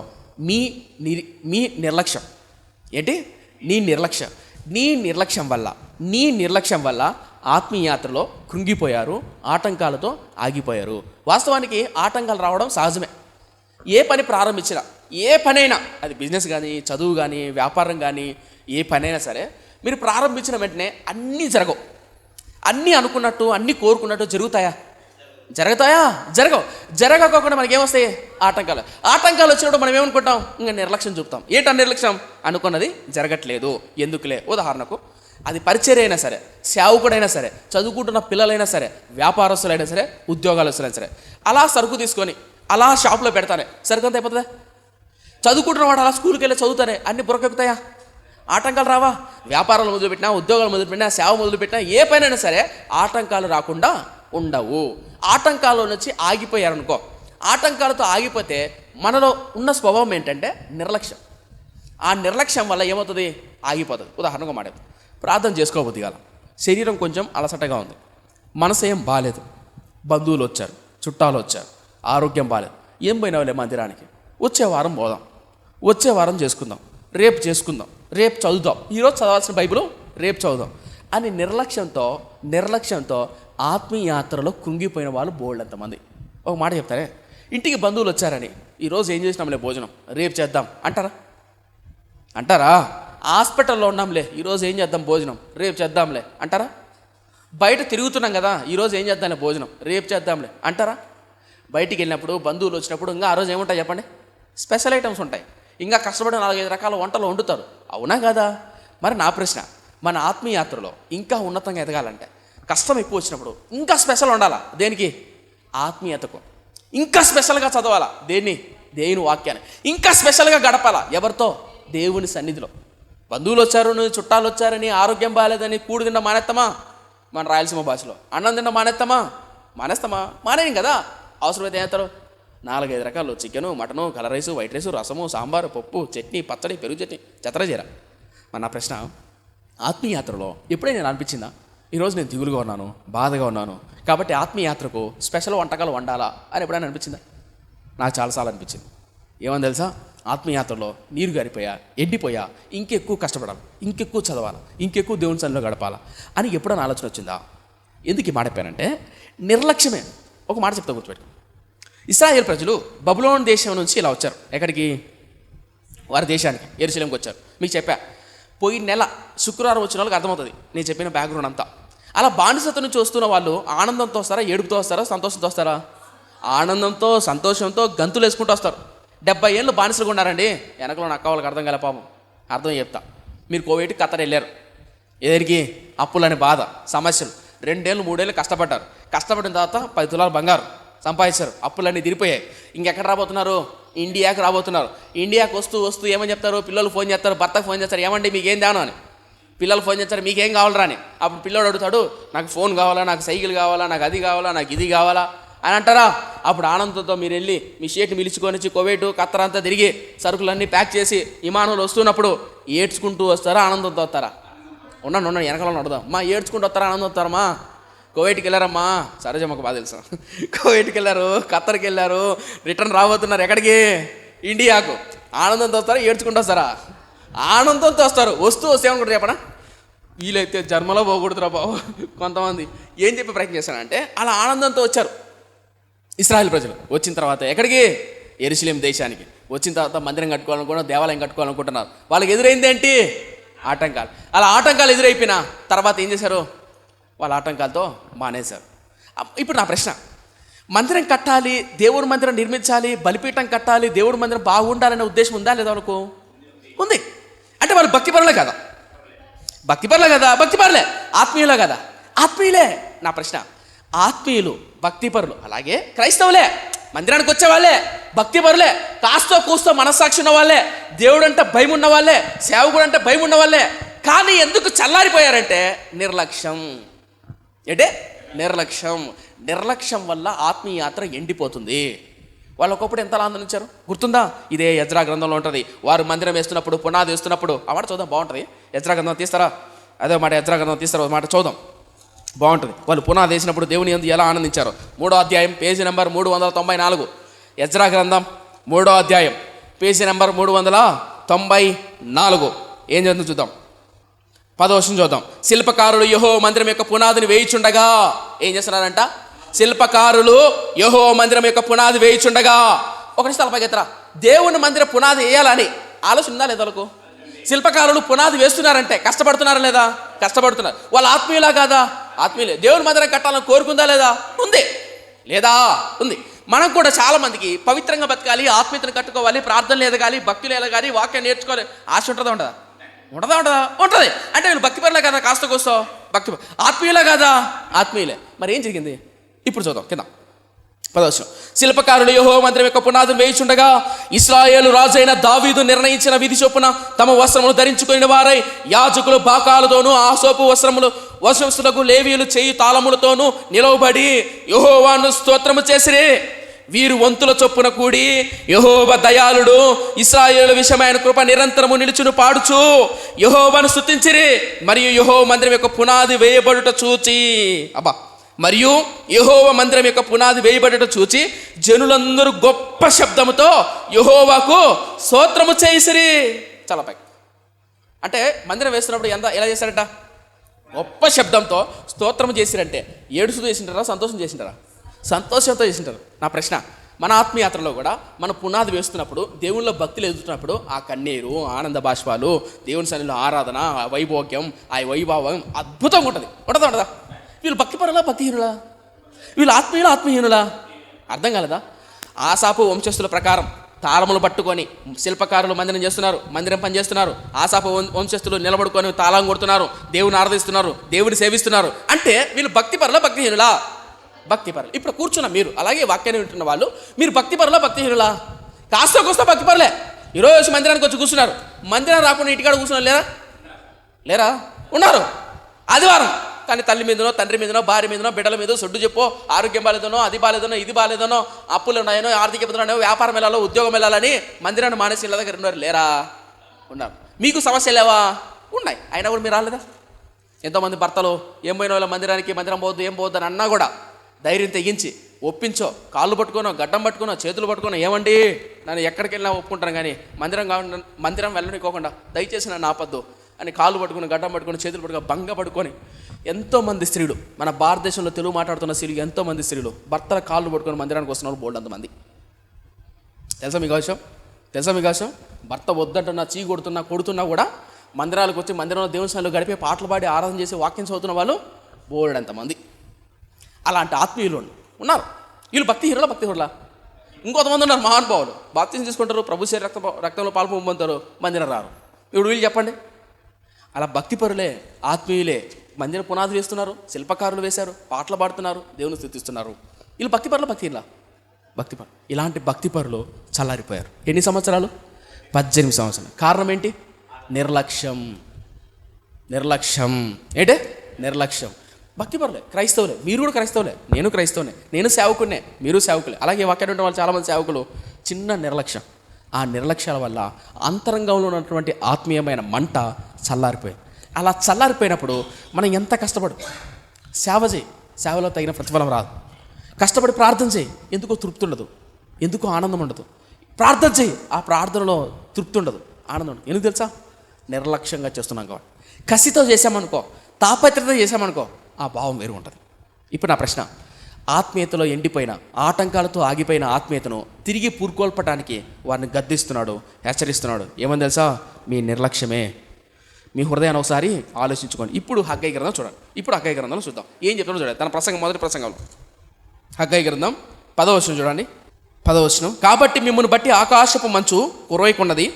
[SPEAKER 1] మీ నిర్లక్ష్యం ఏంటి? నీ నిర్లక్ష్యం వల్ల ఆత్మీయాత్రలో కృంగిపోయారు, ఆటంకాలతో ఆగిపోయారు. వాస్తవానికి ఆటంకాలు రావడం సహజమే. ఏ పని ప్రారంభించినా, ఏ పనైనా, అది బిజినెస్ కానీ, చదువు కానీ, వ్యాపారం కానీ, ఏ పనైనా సరే మీరు ప్రారంభించిన వెంటనే అన్నీ జరగవు. అన్నీ అనుకున్నట్టు, అన్నీ కోరుకున్నట్టు జరుగుతాయా? జరగకోకుండా మనకి ఏమొస్తాయి? ఆటంకాలు వచ్చినప్పుడు మనం ఏమనుకుంటాం? ఇంకా నిర్లక్ష్యం చూపుతాం. ఏంటా నిర్లక్ష్యం? అనుకున్నది జరగట్లేదు, ఎందుకులే. ఉదాహరణకు అది పరిచర్య అయినా సరే, సేవకుడైనా సరే, చదువుకుంటున్న పిల్లలైనా సరే, వ్యాపారస్తులైనా సరే, ఉద్యోగాలైనా సరే, అలా సరుకు తీసుకొని అలా షాప్లో పెడతానే సరుకు అంత అయిపోతుందా? చదువుకుంటున్న వాడు అలా స్కూల్కి వెళ్ళి చదువుతానే అన్ని బుర్రకెక్కుతాయా? ఆటంకాలు రావా? వ్యాపారాలు మొదలుపెట్టినా, ఉద్యోగాలు మొదలుపెట్టినా, సేవ మొదలుపెట్టినా, ఏ పనైనా సరే ఆటంకాలు రాకుండా ఉండవు. ఆటంకాల నుంచి ఆగిపోయారనుకో, ఆటంకాలతో ఆగిపోతే మనలో ఉన్న స్వభావం ఏంటంటే నిర్లక్ష్యం. ఆ నిర్లక్ష్యం వల్ల ఏమవుతుంది? ఆగిపోతుంది. ఉదాహరణగా మాట, ప్రార్థన చేసుకోబోద్ది కాల, శరీరం కొంచెం అలసటగా ఉంది, మనసు ఏం బాగాలేదు, బంధువులు వచ్చారు, చుట్టాలు వచ్చారు, ఆరోగ్యం బాగాలేదు. ఏం పోయినావులే మందిరానికి, వచ్చే వారం పోదాం, వచ్చే వారం చేసుకుందాం, రేపు చేసుకుందాం, రేపు చదువుదాం, ఈరోజు చదవాల్సిన బైబిల్ రేపు చదువుదాం అని నిర్లక్ష్యంతో ఆత్మీయాత్రలో కృంగిపోయిన వాళ్ళు బోల్డ్ ఎంతమంది. ఒక మాట చెప్తారే, ఇంటికి బంధువులు వచ్చారని ఈరోజు ఏం చేసినాంలే భోజనం, రేపు చేద్దాం అంటారా? హాస్పిటల్లో ఉన్నాంలే, ఈరోజు ఏం చేద్దాం భోజనం, రేపు చేద్దాంలే అంటారా? బయట తిరుగుతున్నాం కదా, ఈరోజు ఏం చేద్దాంలే భోజనం, రేపు చేద్దాంలే అంటారా? బయటికి వెళ్ళినప్పుడు, బంధువులు వచ్చినప్పుడు ఇంకా ఆ రోజు ఏముంటాయి చెప్పండి? స్పెషల్ ఐటమ్స్ ఉంటాయి. ఇంకా కష్టపడి 4-5 రకాల వంటలు వండుతారు. అవునా కదా? మరి నా ప్రశ్న, మన ఆత్మీయాత్రలో ఇంకా ఉన్నతంగా ఎదగాలంటే, కష్టం ఎక్కువ వచ్చినప్పుడు ఇంకా స్పెషల్ ఉండాలా? దేనికి? ఆత్మీయతకు. ఇంకా స్పెషల్గా చదవాలా? దేవుని వాక్యాన్ని. ఇంకా స్పెషల్గా గడపాలా? ఎవరితో? దేవుని సన్నిధిలో. బంధువులు వచ్చారని, చుట్టాలు వచ్చారని, ఆరోగ్యం బాగాలేదని కూడి తిన్న మానేస్తామా? మన రాయలసీమ భాషలో అన్నం తిన్న మానేస్తామా? మానేయం కదా. అవసరమైతే ఏమంటారు? 4-5 రకాలు, chicken, mutton, colour rice, white rice, రసము, సాంబారు, పప్పు, చట్నీ, పచ్చడి, పెరుగు చట్నీ, చెత్తరజీర. మరి నా ప్రశ్న, ఆత్మీయాత్రలో ఎప్పుడైనా నేను అనిపించిందా ఈరోజు నేను దిగులుగా ఉన్నాను, బాధగా ఉన్నాను కాబట్టి ఆత్మీయాత్రకు స్పెషల్ వంటకాలు వండాలా అని ఎప్పుడైనా అనిపించిందా? నాకు చాలాసార్లు అనిపించింది. ఏమని తెలుసా? ఆత్మీయాత్రలో నీరు గారిపోయా, ఎండిపోయా, ఇంకెక్కువ కష్టపడాలి, ఇంకెక్కువ చదవాలి, ఇంకెక్కువ దేవుని సన్నిధిలో గడపాలా అని ఎప్పుడైనా ఆలోచన వచ్చిందా? ఎందుకు ఈ మాట చెప్పానంటే, నిర్లక్ష్యమే. ఒక మాట చెప్తా, గుర్తుపెట్టు. ఇశ్రాయేలు ప్రజలు బబులోను దేశం నుంచి ఇలా వచ్చారు. ఎక్కడికి? వారి దేశానికి, యెరూషలేముకి వచ్చారు. మీకు చెప్పా, పోయిన నెల శుక్రవారం వచ్చిన వాళ్ళకి అర్థమవుతుంది నేను చెప్పిన బ్యాక్గ్రౌండ్ అంతా. అలా బానిసత నుంచి వస్తున్న వాళ్ళు ఆనందంతో వస్తారా, ఏడుపుతో వస్తారా, సంతోషంతో వస్తారా? ఆనందంతో, సంతోషంతో గంతులు వేసుకుంటూ వస్తారు. 70 ఏళ్ళు బానిసలుగా ఉన్నారండి. వెనకలో నా అక్క వాళ్ళకి అర్థం కాలే పాపం. అర్థం చెప్తా. మీరు కోవిడ్కి ఖత్తర్ వెళ్ళారు. ఎదురికి అప్పులని బాధ, సమస్యలు, 2 ఏళ్ళు 3 ఏళ్ళు కష్టపడ్డారు. కష్టపడిన తర్వాత 10 తులాలు బంగారు సంపాదించారు. అప్పులన్నీ తిరిగిపోయాయి. ఇంకెక్కడ రాబోతున్నారు? ఇండియాకి రాబోతున్నారు. ఇండియాకి వస్తూ ఏమని చెప్తారు? పిల్లలు ఫోన్ చేస్తారు, భర్తకు ఫోన్ చేస్తారు, ఏమండి మీకేం దాను అని. పిల్లలు ఫోన్ చేస్తారు, మీకేం కావాలరా అని. అప్పుడు పిల్లోడు అడుగుతాడు, నాకు ఫోన్ కావాలా, నాకు సైకిల్ కావాలా, నాకు అది కావాలా, నాకు ఇది కావాలా అని అంటారా? అప్పుడు ఆనందంతో మీరు వెళ్ళి మీ షేట్ని మిలుచుకొని వచ్చి కోవేటు ఖత్తర్ అంతా తిరిగి సరుకులన్నీ ప్యాక్ చేసి విమానంలో వస్తున్నప్పుడు ఏడ్చుకుంటూ వస్తారా, ఆనందంతో వస్తారా? ఉన్నాను వెనకాల నడదాం. అమ్మా ఏడ్చుకుంటూ వస్తారా, ఆనందం వస్తారమ్మా? కువైట్కి వెళ్ళారమ్మా, సరేజమ్మకు బాగా తెలుసు. కువైట్కి వెళ్ళారు, ఖత్తర్కి వెళ్ళారు, రిటర్న్ రాబోతున్నారు. ఎక్కడికి? ఇండియాకు. ఆనందంతో వస్తారా, ఏడ్చుకుంటూ వస్తారా? ఆనందంతో వస్తారు. వస్తూ ఏమనుకుంటారు చెప్పనా? వీలైతే జన్మలో పోకూడదురా బాబు. కొంతమంది ఏం చెప్పి ప్రయత్నం చేశారంటే అలా ఆనందంతో వచ్చారు ఇశ్రాయేల్ ప్రజలు. వచ్చిన తర్వాత ఎక్కడికి? యెరూషలేం దేశానికి. వచ్చిన తర్వాత మందిరం కట్టుకోవాలనుకుంటున్నారు, దేవాలయం కట్టుకోవాలనుకుంటున్నారు. వాళ్ళకి ఎదురైంది ఏంటి? ఆటంకాలు. అలా ఆటంకాలు ఎదురైపోయిన తర్వాత ఏం చేశారు? వాళ్ళ ఆటంకాలతో మానేశారు. ఇప్పుడు నా ప్రశ్న, మందిరం కట్టాలి, దేవుడి మందిరం నిర్మించాలి, బలిపీఠం కట్టాలి, దేవుడి మందిరం బాగుండాలనే ఉద్దేశం ఉందా లేదా వాళ్ళకు? ఉంది. అంటే వాళ్ళు భక్తిపరులే కదా? భక్తిపరులే కదా? భక్తిపరులే. ఆత్మీయులే కదా? ఆత్మీయులే. నా ప్రశ్న, ఆత్మీయులు భక్తిపరులు అలాగే క్రైస్తవులే, మందిరానికి వచ్చే వాళ్ళే, భక్తిపరులే, కాస్తో కూస్తో మనస్సాక్షి ఉన్న వాళ్ళే, దేవుడు అంటే భయం ఉన్న వాళ్ళే, సేవకుడు అంటే భయం ఉన్న వాళ్ళే. కానీ ఎందుకు చల్లారిపోయారంటే నిర్లక్ష్యం. అంటే నిర్లక్ష్యం. నిర్లక్ష్యం వల్ల ఆత్మీయ యాత్ర ఎండిపోతుంది. వాళ్ళు ఒకప్పుడు ఎంత ఆనందించారు గుర్తుందా? ఇదే ఎజ్రా గ్రంథంలో ఉంటుంది. వారు మందిరం వేస్తున్నప్పుడు, పునాది వేస్తున్నప్పుడు, ఆ మాట చూద్దాం, బాగుంటుంది. ఎజ్రా గ్రంథం తీస్తారా? అదే మాట ఎజ్రా గ్రంథం తీస్తారా? మాట చూద్దాం, బాగుంటుంది. వాళ్ళు పునాది వేసినప్పుడు దేవుని యందు ఎలా ఆనందించారో. 3వ అధ్యాయం పేజీ నెంబర్ 394. ఎజ్రా గ్రంథం 3వ అధ్యాయం పేజీ నెంబర్ 394. ఏం చదువు చూద్దాం. 10వ వచనం చూద్దాం. శిల్పకారులు యెహోవా మందిరం యొక్క పునాదిని వేయిచుండగా ఏం చేస్తున్నారంట? శిల్పకారులు యెహోవా మందిరం యొక్క పునాది వేయిచుండగా. ఒక నిమిషం తలపైకెత్తరా. దేవుని మందిర పునాది వేయాలని ఆలోచన ఉందా లేదా వాళ్ళకు? శిల్పకారులు పునాది వేస్తున్నారంటే కష్టపడుతున్నారా లేదా? కష్టపడుతున్నారు. వాళ్ళు ఆత్మీయులా కాదా? ఆత్మీయులే. దేవుని మందిరం కట్టాలని కోరుకుందా లేదా? ఉంది. లేదా? ఉంది. మనం కూడా చాలా మందికి పవిత్రంగా బతకాలి, ఆత్మీయతను కట్టుకోవాలి, ప్రార్థనలు ఎదగాలి, భక్తులు ఎదగాలి, వాక్యం నేర్చుకోవాలి ఆశ ఉంటుందా ఉండదా? ఉండదా? ఉంటుంది. అంటే వీళ్ళు భక్తిపరులే కదా? కాస్త కోస్తో భక్తి ఆత్మీయులే కదా? ఆత్మీయులే. మరి ఏం జరిగింది ఇప్పుడు చూద్దాం. కింద 10వ వచనం. శిల్పకారులు యెహోవా మందిరం యొక్క పునాదిని వేయిచుండగా ఇశ్రాయేలు రాజైన దావీదు నిర్ణయించిన విధి చొప్పున తమ వస్త్రములు ధరించుకుని వారై యాజకులు బాకాలతోనూ ఆసోపు వస్త్రములకు లేవీయులు చేయి తాళములతోనూ నిలవబడి యెహోవాను స్తోత్రము చేసిరి. వీరు వంతుల చొప్పున కూడి యెహోవా దయాళుడు, ఇశ్రాయేలు విషయమైన కృప నిరంతరము నిలుచును పాడుచు యెహోవాను స్తుతించిరి. మరియు యెహోవా మందిరం యొక్క పునాది వేయబడుట చూచి మరియు యెహోవా మందిరం యొక్క పునాది వేయబడుట చూచి జనులందరూ గొప్ప శబ్దముతో యెహోవాకు స్తోత్రము చేసిరి. చాలా పైకి. అంటే మందిరం వేస్తున్నప్పుడు ఎలా చేశారట? గొప్ప శబ్దంతో స్తోత్రం చేసిరంటే ఏడుస్తూ చేసింటారా, సంతోషం చేసింటారా? సంతోషంతో చేసింటారు. నా ప్రశ్న, మన ఆత్మీయాత్రలో కూడా మన పునాది వేస్తున్నప్పుడు, దేవుళ్ళలో భక్తులు ఎదుగుతున్నప్పుడు ఆ కన్నీరు, ఆనంద బాష్పాలు, దేవుని సన్నిధిలో ఆరాధన, ఆ వైభోగ్యం, ఆ వైభవం అద్భుతంగా ఉంటుంది. ఉండదా? వీళ్ళు భక్తిపరులా, భక్తిహీనులా? వీళ్ళు ఆత్మీయులా, ఆత్మీహీనులా? అర్థం కాలేదా? ఆసాపు వంశస్థుల ప్రకారం తాళములు పట్టుకొని శిల్పకారులు మందిరం చేస్తున్నారు, మందిరం పని చేస్తున్నారు. ఆసాపు వంశస్థులు నిలబడుకొని తాళం కొడుతున్నారు, దేవుని ఆరాధిస్తున్నారు, దేవుని సేవిస్తున్నారు. అంటే వీళ్ళు భక్తిపరులా, భక్తిహీనులా? భక్తిపరులు. ఇప్పుడు కూర్చున్న మీరు, అలాగే వాక్యాన్ని వింటున్న వాళ్ళు, మీరు భక్తిపరులా, భక్తిహీనులా? కాస్త కూస్త భక్తిపరులే. ఈరోజు మందిరానికి వచ్చి కూర్చున్నారు, మందిరం రాకుండా ఇంటికాడ కూర్చున్నారు లేరా? ఉన్నారు. ఆదివారం కానీ తల్లి మీదనో, తండ్రి మీదనో, భార్య మీదనో, బిడ్డల మీదో సొడ్డు చెప్పో, ఆరోగ్యం బాలేదనో, అది బాలేదనో, ఇది బాలేదనో, అప్పులు ఉన్నాయనో, ఆర్థిక ఇబ్బందులు, వ్యాపారం వెళ్ళాలో, ఉద్యోగం వెళ్ళాలని మందిరాన్ని మానేసి ఇళ్ళ దగ్గర ఉన్నారు లేరా? ఉన్నారు. మీకు సమస్య లేవా? ఉన్నాయి. అయినా కూడా మీరు రాలేదా? ఎంతోమంది భర్తలు ఏం పోయిన వాళ్ళ మందిరం పోవద్దు, ఏం పోవద్దు అని అన్నా కూడా ధైర్యం తెగించి ఒప్పించో, కాళ్ళు పట్టుకోనో, గడ్డం పట్టుకోనో, చేతులు పట్టుకోనో, ఏమండి నన్ను ఎక్కడికి వెళ్ళినా ఒప్పుకుంటాను కానీ మందిరం వెళ్ళనికోకుండా దయచేసి నన్ను ఆపద్దు అని కాళ్ళు పట్టుకుని, గడ్డం పట్టుకుని, చేతులు పట్టుకుని, భంగ పట్టుకొని ఎంతోమంది స్త్రీలు, మన భారతదేశంలో తెలుగు మాట్లాడుతున్న స్త్రీలు ఎంతోమంది స్త్రీలు భర్తల కాళ్ళు పట్టుకొని మందిరానికి వస్తున్నారు బోల్డ్ అంతమంది. తెలుసా మీకు విషయం? భర్త వద్దంటున్నా, చీ కొడుతున్నా కూడా మందిరాలకు వచ్చి మందిరంలో దేవుని సన్నిధిలో గడిపే పాటలు పాడి ఆరాధన చేసి వాక్యం చదువుతున్న వాళ్ళు బోల్డ్ అంతమంది. అలాంటి ఆత్మీయులు ఉన్నారు. వీళ్ళు భక్తిహీనులా? ఇంకొంతమంది ఉన్నారు మహానుభావులు, బాప్తిజం తీసుకుంటారు, ప్రభు శరీర రక్తంలో పాలు పొందుతారు, మందిరం రారు. ఇప్పుడు వీళ్ళు చెప్పండి. అలా భక్తిపరులే, ఆత్మీయులే మందిర పునాది వేస్తున్నారు, శిల్పకారులు వేశారు, పాటలు పాడుతున్నారు, దేవుని స్తుతిస్తున్నారు. వీళ్ళు భక్తిపరులు, భక్తిహీనులా? భక్తిపరులు. ఇలాంటి భక్తిపరులు చల్లారిపోయారు. ఎన్ని సంవత్సరాలు? 18 సంవత్సరాలు. కారణం ఏంటి? నిర్లక్ష్యం. ఏంటే? నిర్లక్ష్యం. భక్తిపరులే, క్రైస్తవులే. మీరు కూడా క్రైస్తవులే, నేను క్రైస్తవునే, నేను సేవకునే, మీరు సేవకులే. అలాగే వాక్యం ఉంటే వాళ్ళు చాలామంది సేవకులు చిన్న నిర్లక్ష్యం. ఆ నిర్లక్ష్యాల వల్ల అంతరంగంలో ఉన్నటువంటి ఆత్మీయమైన మంట చల్లారిపోయింది. అలా చల్లారిపోయినప్పుడు మనం ఎంత కష్టపడు సేవ చేయి, సేవలో తగిన ప్రతిఫలం రాదు. కష్టపడి ప్రార్థన చేయి, ఎందుకో తృప్తి ఉండదు, ఎందుకో ఆనందం ఉండదు. ప్రార్థన చేయి, ఆ ప్రార్థనలో తృప్తి ఉండదు, ఆనందం ఉండదు. ఎందుకు తెలుసా? నిర్లక్ష్యంగా చేస్తున్నాం కాబట్టి. కసితో చేసామనుకో, తాపత్రత చేసామనుకో, ఆ భావం వేరు ఉంటుంది. ఇప్పుడు నా ప్రశ్న, ఆత్మీయతలో ఎండిపోయిన, ఆటంకాలతో ఆగిపోయిన ఆత్మీయతను తిరిగి పూర్కొల్పటానికి వారిని గద్దిస్తున్నాడు, హెచ్చరిస్తున్నాడు. ఏమని తెలుసా? మీ నిర్లక్ష్యమే. మీ హృదయాన్ని ఒకసారి ఆలోచించుకోండి. ఇప్పుడు హగ్గయి గ్రంథం చూడండి. ఇప్పుడు హగ్గయి గ్రంథంలో చూద్దాం ఏం చెప్తాడో చూడండి. తన ప్రసంగం, మొదటి ప్రసంగంలో హగ్గయి గ్రంథం 10వ వచనం చూడండి. 10వ వచనం, కాబట్టి మిమ్మల్ని బట్టి ఆకాశపు మంచు కురవైకున్నది,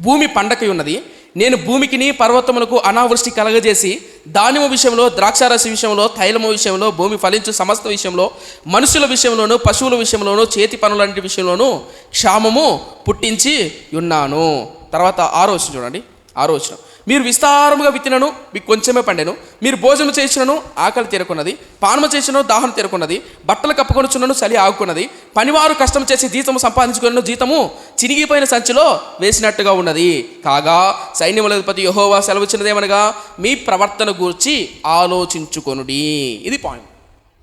[SPEAKER 1] భూమి పండకై ఉన్నది. నేను భూమికిని పర్వతములకు అనావృష్టి కలగజేసి ధాన్యము విషయంలో, ద్రాక్షారసి విషయంలో, తైలము విషయంలో, భూమి ఫలించు సమస్త విషయంలో, మనుషుల విషయంలోనూ, పశువుల విషయంలోనూ, చేతి పనులన్నిటి విషయంలోనూ క్షామము పుట్టించి ఉన్నాను. తర్వాత 6వ వచనం చూడండి. 6వ వచనం, మీరు విస్తారముగా విత్తినను మీకు కొంచెమే పండెను, మీరు భోజనం చేసినను ఆకలి తీరకున్నది, పానము చేసినను దాహం తీరకున్నది, బట్టలు కప్పుకొనుచున్నను చలి ఆగుకున్నది, పనివారు కష్టం చేసి జీతము సంపాదించుకున్న జీతము చినిగిపోయిన సంచిలో వేసినట్టుగా ఉన్నది. కాగా సైన్యములధిపతి యెహోవా సెలవిచ్చినదేమనగా, మీ ప్రవర్తన గురించి ఆలోచించుకొనుడి. ఇది పాయింట్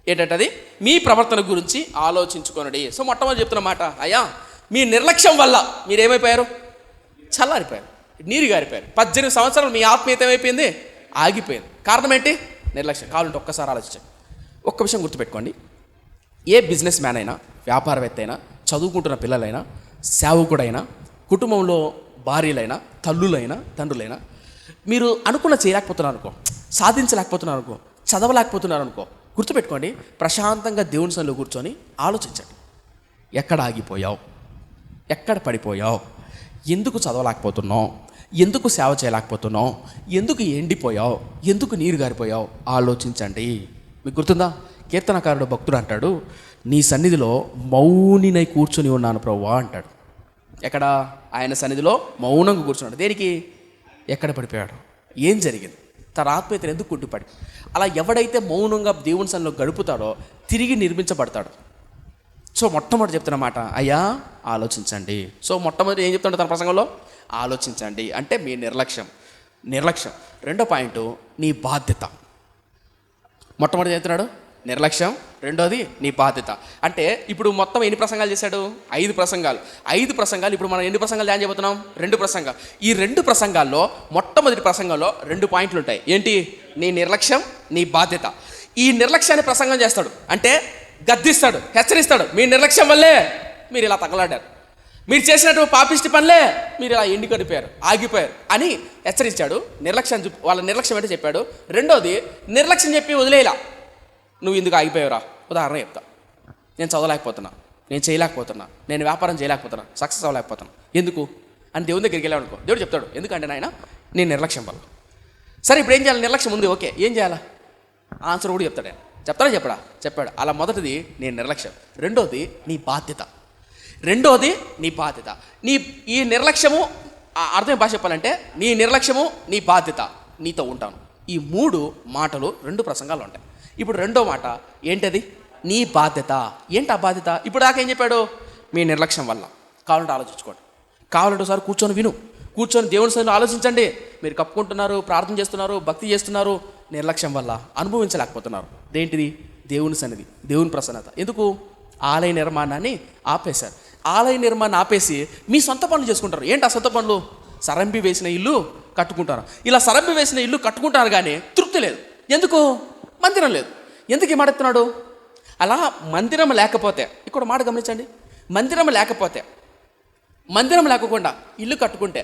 [SPEAKER 1] ఏంటంటే, అది మీ ప్రవర్తన గురించి ఆలోచించుకొనుడి. సో మొట్టమొదటి చెప్తున్న మాట, అయ్యా మీ నిర్లక్ష్యం వల్ల మీరేమైపోయారు? చల్లారిపోయారు, నీరు గారిపోయారు. 18 సంవత్సరాలు మీ ఆత్మీయత ఏమైపోయింది? ఆగిపోయింది. కారణం ఏంటి? నిర్లక్ష్యం. కావాలంటే ఒక్కసారి ఆలోచించండి. ఒక్క విషయం గుర్తుపెట్టుకోండి, ఏ బిజినెస్ మ్యాన్ అయినా, వ్యాపారవేత్త అయినా, చదువుకుంటున్న పిల్లలైనా, సేవకుడైనా, కుటుంబంలో భార్యలైనా, తల్లులైనా, తండ్రులైనా, మీరు అనుకున్న చేయలేకపోతున్నారు అనుకో, సాధించలేకపోతున్నారు అనుకో, చదవలేకపోతున్నారు అనుకో, గుర్తుపెట్టుకోండి, ప్రశాంతంగా దేవుని సన్నిధిలో కూర్చొని ఆలోచించండి. ఎక్కడ ఆగిపోయావు? ఎక్కడ పడిపోయావు? ఎందుకు చదవలేకపోతున్నావు? ఎందుకు సేవ చేయలేకపోతున్నావు? ఎందుకు ఎండిపోయావు? ఎందుకు నీరు గారిపోయావు? ఆలోచించండి. మీకు గుర్తుందా? కీర్తనకారుడు భక్తుడు అంటాడు, నీ సన్నిధిలో మౌనినై కూర్చొని ఉన్నాను ప్రభువా అంటాడు. ఎక్కడ? ఆయన సన్నిధిలో మౌనంగా కూర్చున్నాడు. దేనికి? ఎక్కడ పడిపోయాడు? ఏం జరిగింది? తన ఆత్మీయతను ఎందుకు కుంటుపడి? అలా ఎవడైతే మౌనంగా దేవుని సన్నిధిలో గడుపుతాడో తిరిగి నిర్మించబడతాడు. సో మొట్టమొదటి చెప్తున్నమాట, అయ్యా ఆలోచించండి. సో మొట్టమొదటి ఏం చెప్తాడు తన ప్రసంగంలో? ఆలోచించండి. అంటే మీ నిర్లక్ష్యం. రెండో పాయింట్, నీ బాధ్యత. మొట్టమొదటి చెప్తున్నాడు నిర్లక్ష్యం, రెండోది నీ బాధ్యత. అంటే ఇప్పుడు మొత్తం ఎన్ని ప్రసంగాలు చేశాడు? 5 ప్రసంగాలు. 5 ప్రసంగాలు. ఇప్పుడు మనం ఎన్ని ప్రసంగాలు ధ్యానం చేయబోతున్నాం? 2 ప్రసంగాలు. ఈ 2 ప్రసంగాల్లో మొట్టమొదటి ప్రసంగంలో 2 పాయింట్లు ఉంటాయి. ఏంటి? నీ నిర్లక్ష్యం, నీ బాధ్యత. ఈ నిర్లక్ష్యాన్ని ప్రసంగం చేస్తాడు, అంటే గద్దిస్తాడు, హెచ్చరిస్తాడు. మీ నిర్లక్ష్యం వల్లే మీరు ఇలా తగలాడారు, మీరు చేసినటువంటి పాపిష్టి పనులే మీరు ఇలా ఎండి కడిపోయారు, ఆగిపోయారు అని హెచ్చరించాడు. వాళ్ళ నిర్లక్ష్యం అంటే చెప్పాడు. రెండోది, నిర్లక్ష్యం చెప్పి వదిలేలా, నువ్వు ఎందుకు ఆగిపోయావురా? ఉదాహరణ చెప్తా, నేను చదవలేకపోతున్నా, నేను చేయలేకపోతున్నా, నేను వ్యాపారం చేయలేకపోతున్నా, సక్సెస్ అవ్వలేకపోతున్నా, ఎందుకు అని దేవుని దగ్గరికి వెళ్ళావు అనుకో, దేవుడు చెప్తాడు, ఎందుకంటే నాయన నేను నిర్లక్ష్యం వల్ల. సరే ఇప్పుడు ఏం చేయాలి? నిర్లక్ష్యం ఉంది, ఓకే, ఏం చేయాలా? ఆన్సర్ కూడా చెప్తాడు. చెప్పాడు. అలా మొదటిది నీ నిర్లక్ష్యం, రెండోది నీ బాధ్యత. ఈ నిర్లక్ష్యము అర్థం భాష చెప్పాలంటే, నీ నిర్లక్ష్యము, నీ బాధ్యత, నీతో ఉంటాను. ఈ 3 మాటలు 2 ప్రసంగాలు ఉంటాయి. ఇప్పుడు రెండో మాట ఏంటది? నీ బాధ్యత. ఏంటి ఆ బాధ్యత? ఇప్పుడు దాకా ఏం చెప్పాడు? మీ నిర్లక్ష్యం వల్ల. కావాలంటే ఆలోచించుకోండి, కావాలంటే ఒకసారి కూర్చొని దేవుని సన్నిధిలో ఆలోచించండి. మీరు కప్పుకుంటున్నారు, ప్రార్థన చేస్తున్నారు, భక్తి చేస్తున్నారు, నిర్లక్ష్యం వల్ల అనుభవించలేకపోతున్నారు. దేంటిది? దేవుని సన్నిధి, దేవుని ప్రసన్నత. ఎందుకు? ఆలయ నిర్మాణాన్ని ఆపేశారు. ఆలయ నిర్మాణాన్ని ఆపేసి మీ సొంత పనులు చేసుకుంటారు. ఏంటి ఆ సొంత పనులు? సరంబి వేసిన ఇల్లు కట్టుకుంటారు. ఇలా సరంబి వేసిన ఇల్లు కట్టుకుంటారు కానీ తృప్తి లేదు. ఎందుకు? మందిరం లేదు. ఎందుకు ఈ మాట చెప్తున్నాడు? అలా మందిరం లేకపోతే, ఇక్కడ మాట గమనించండి, మందిరం లేకుండా ఇల్లు కట్టుకుంటే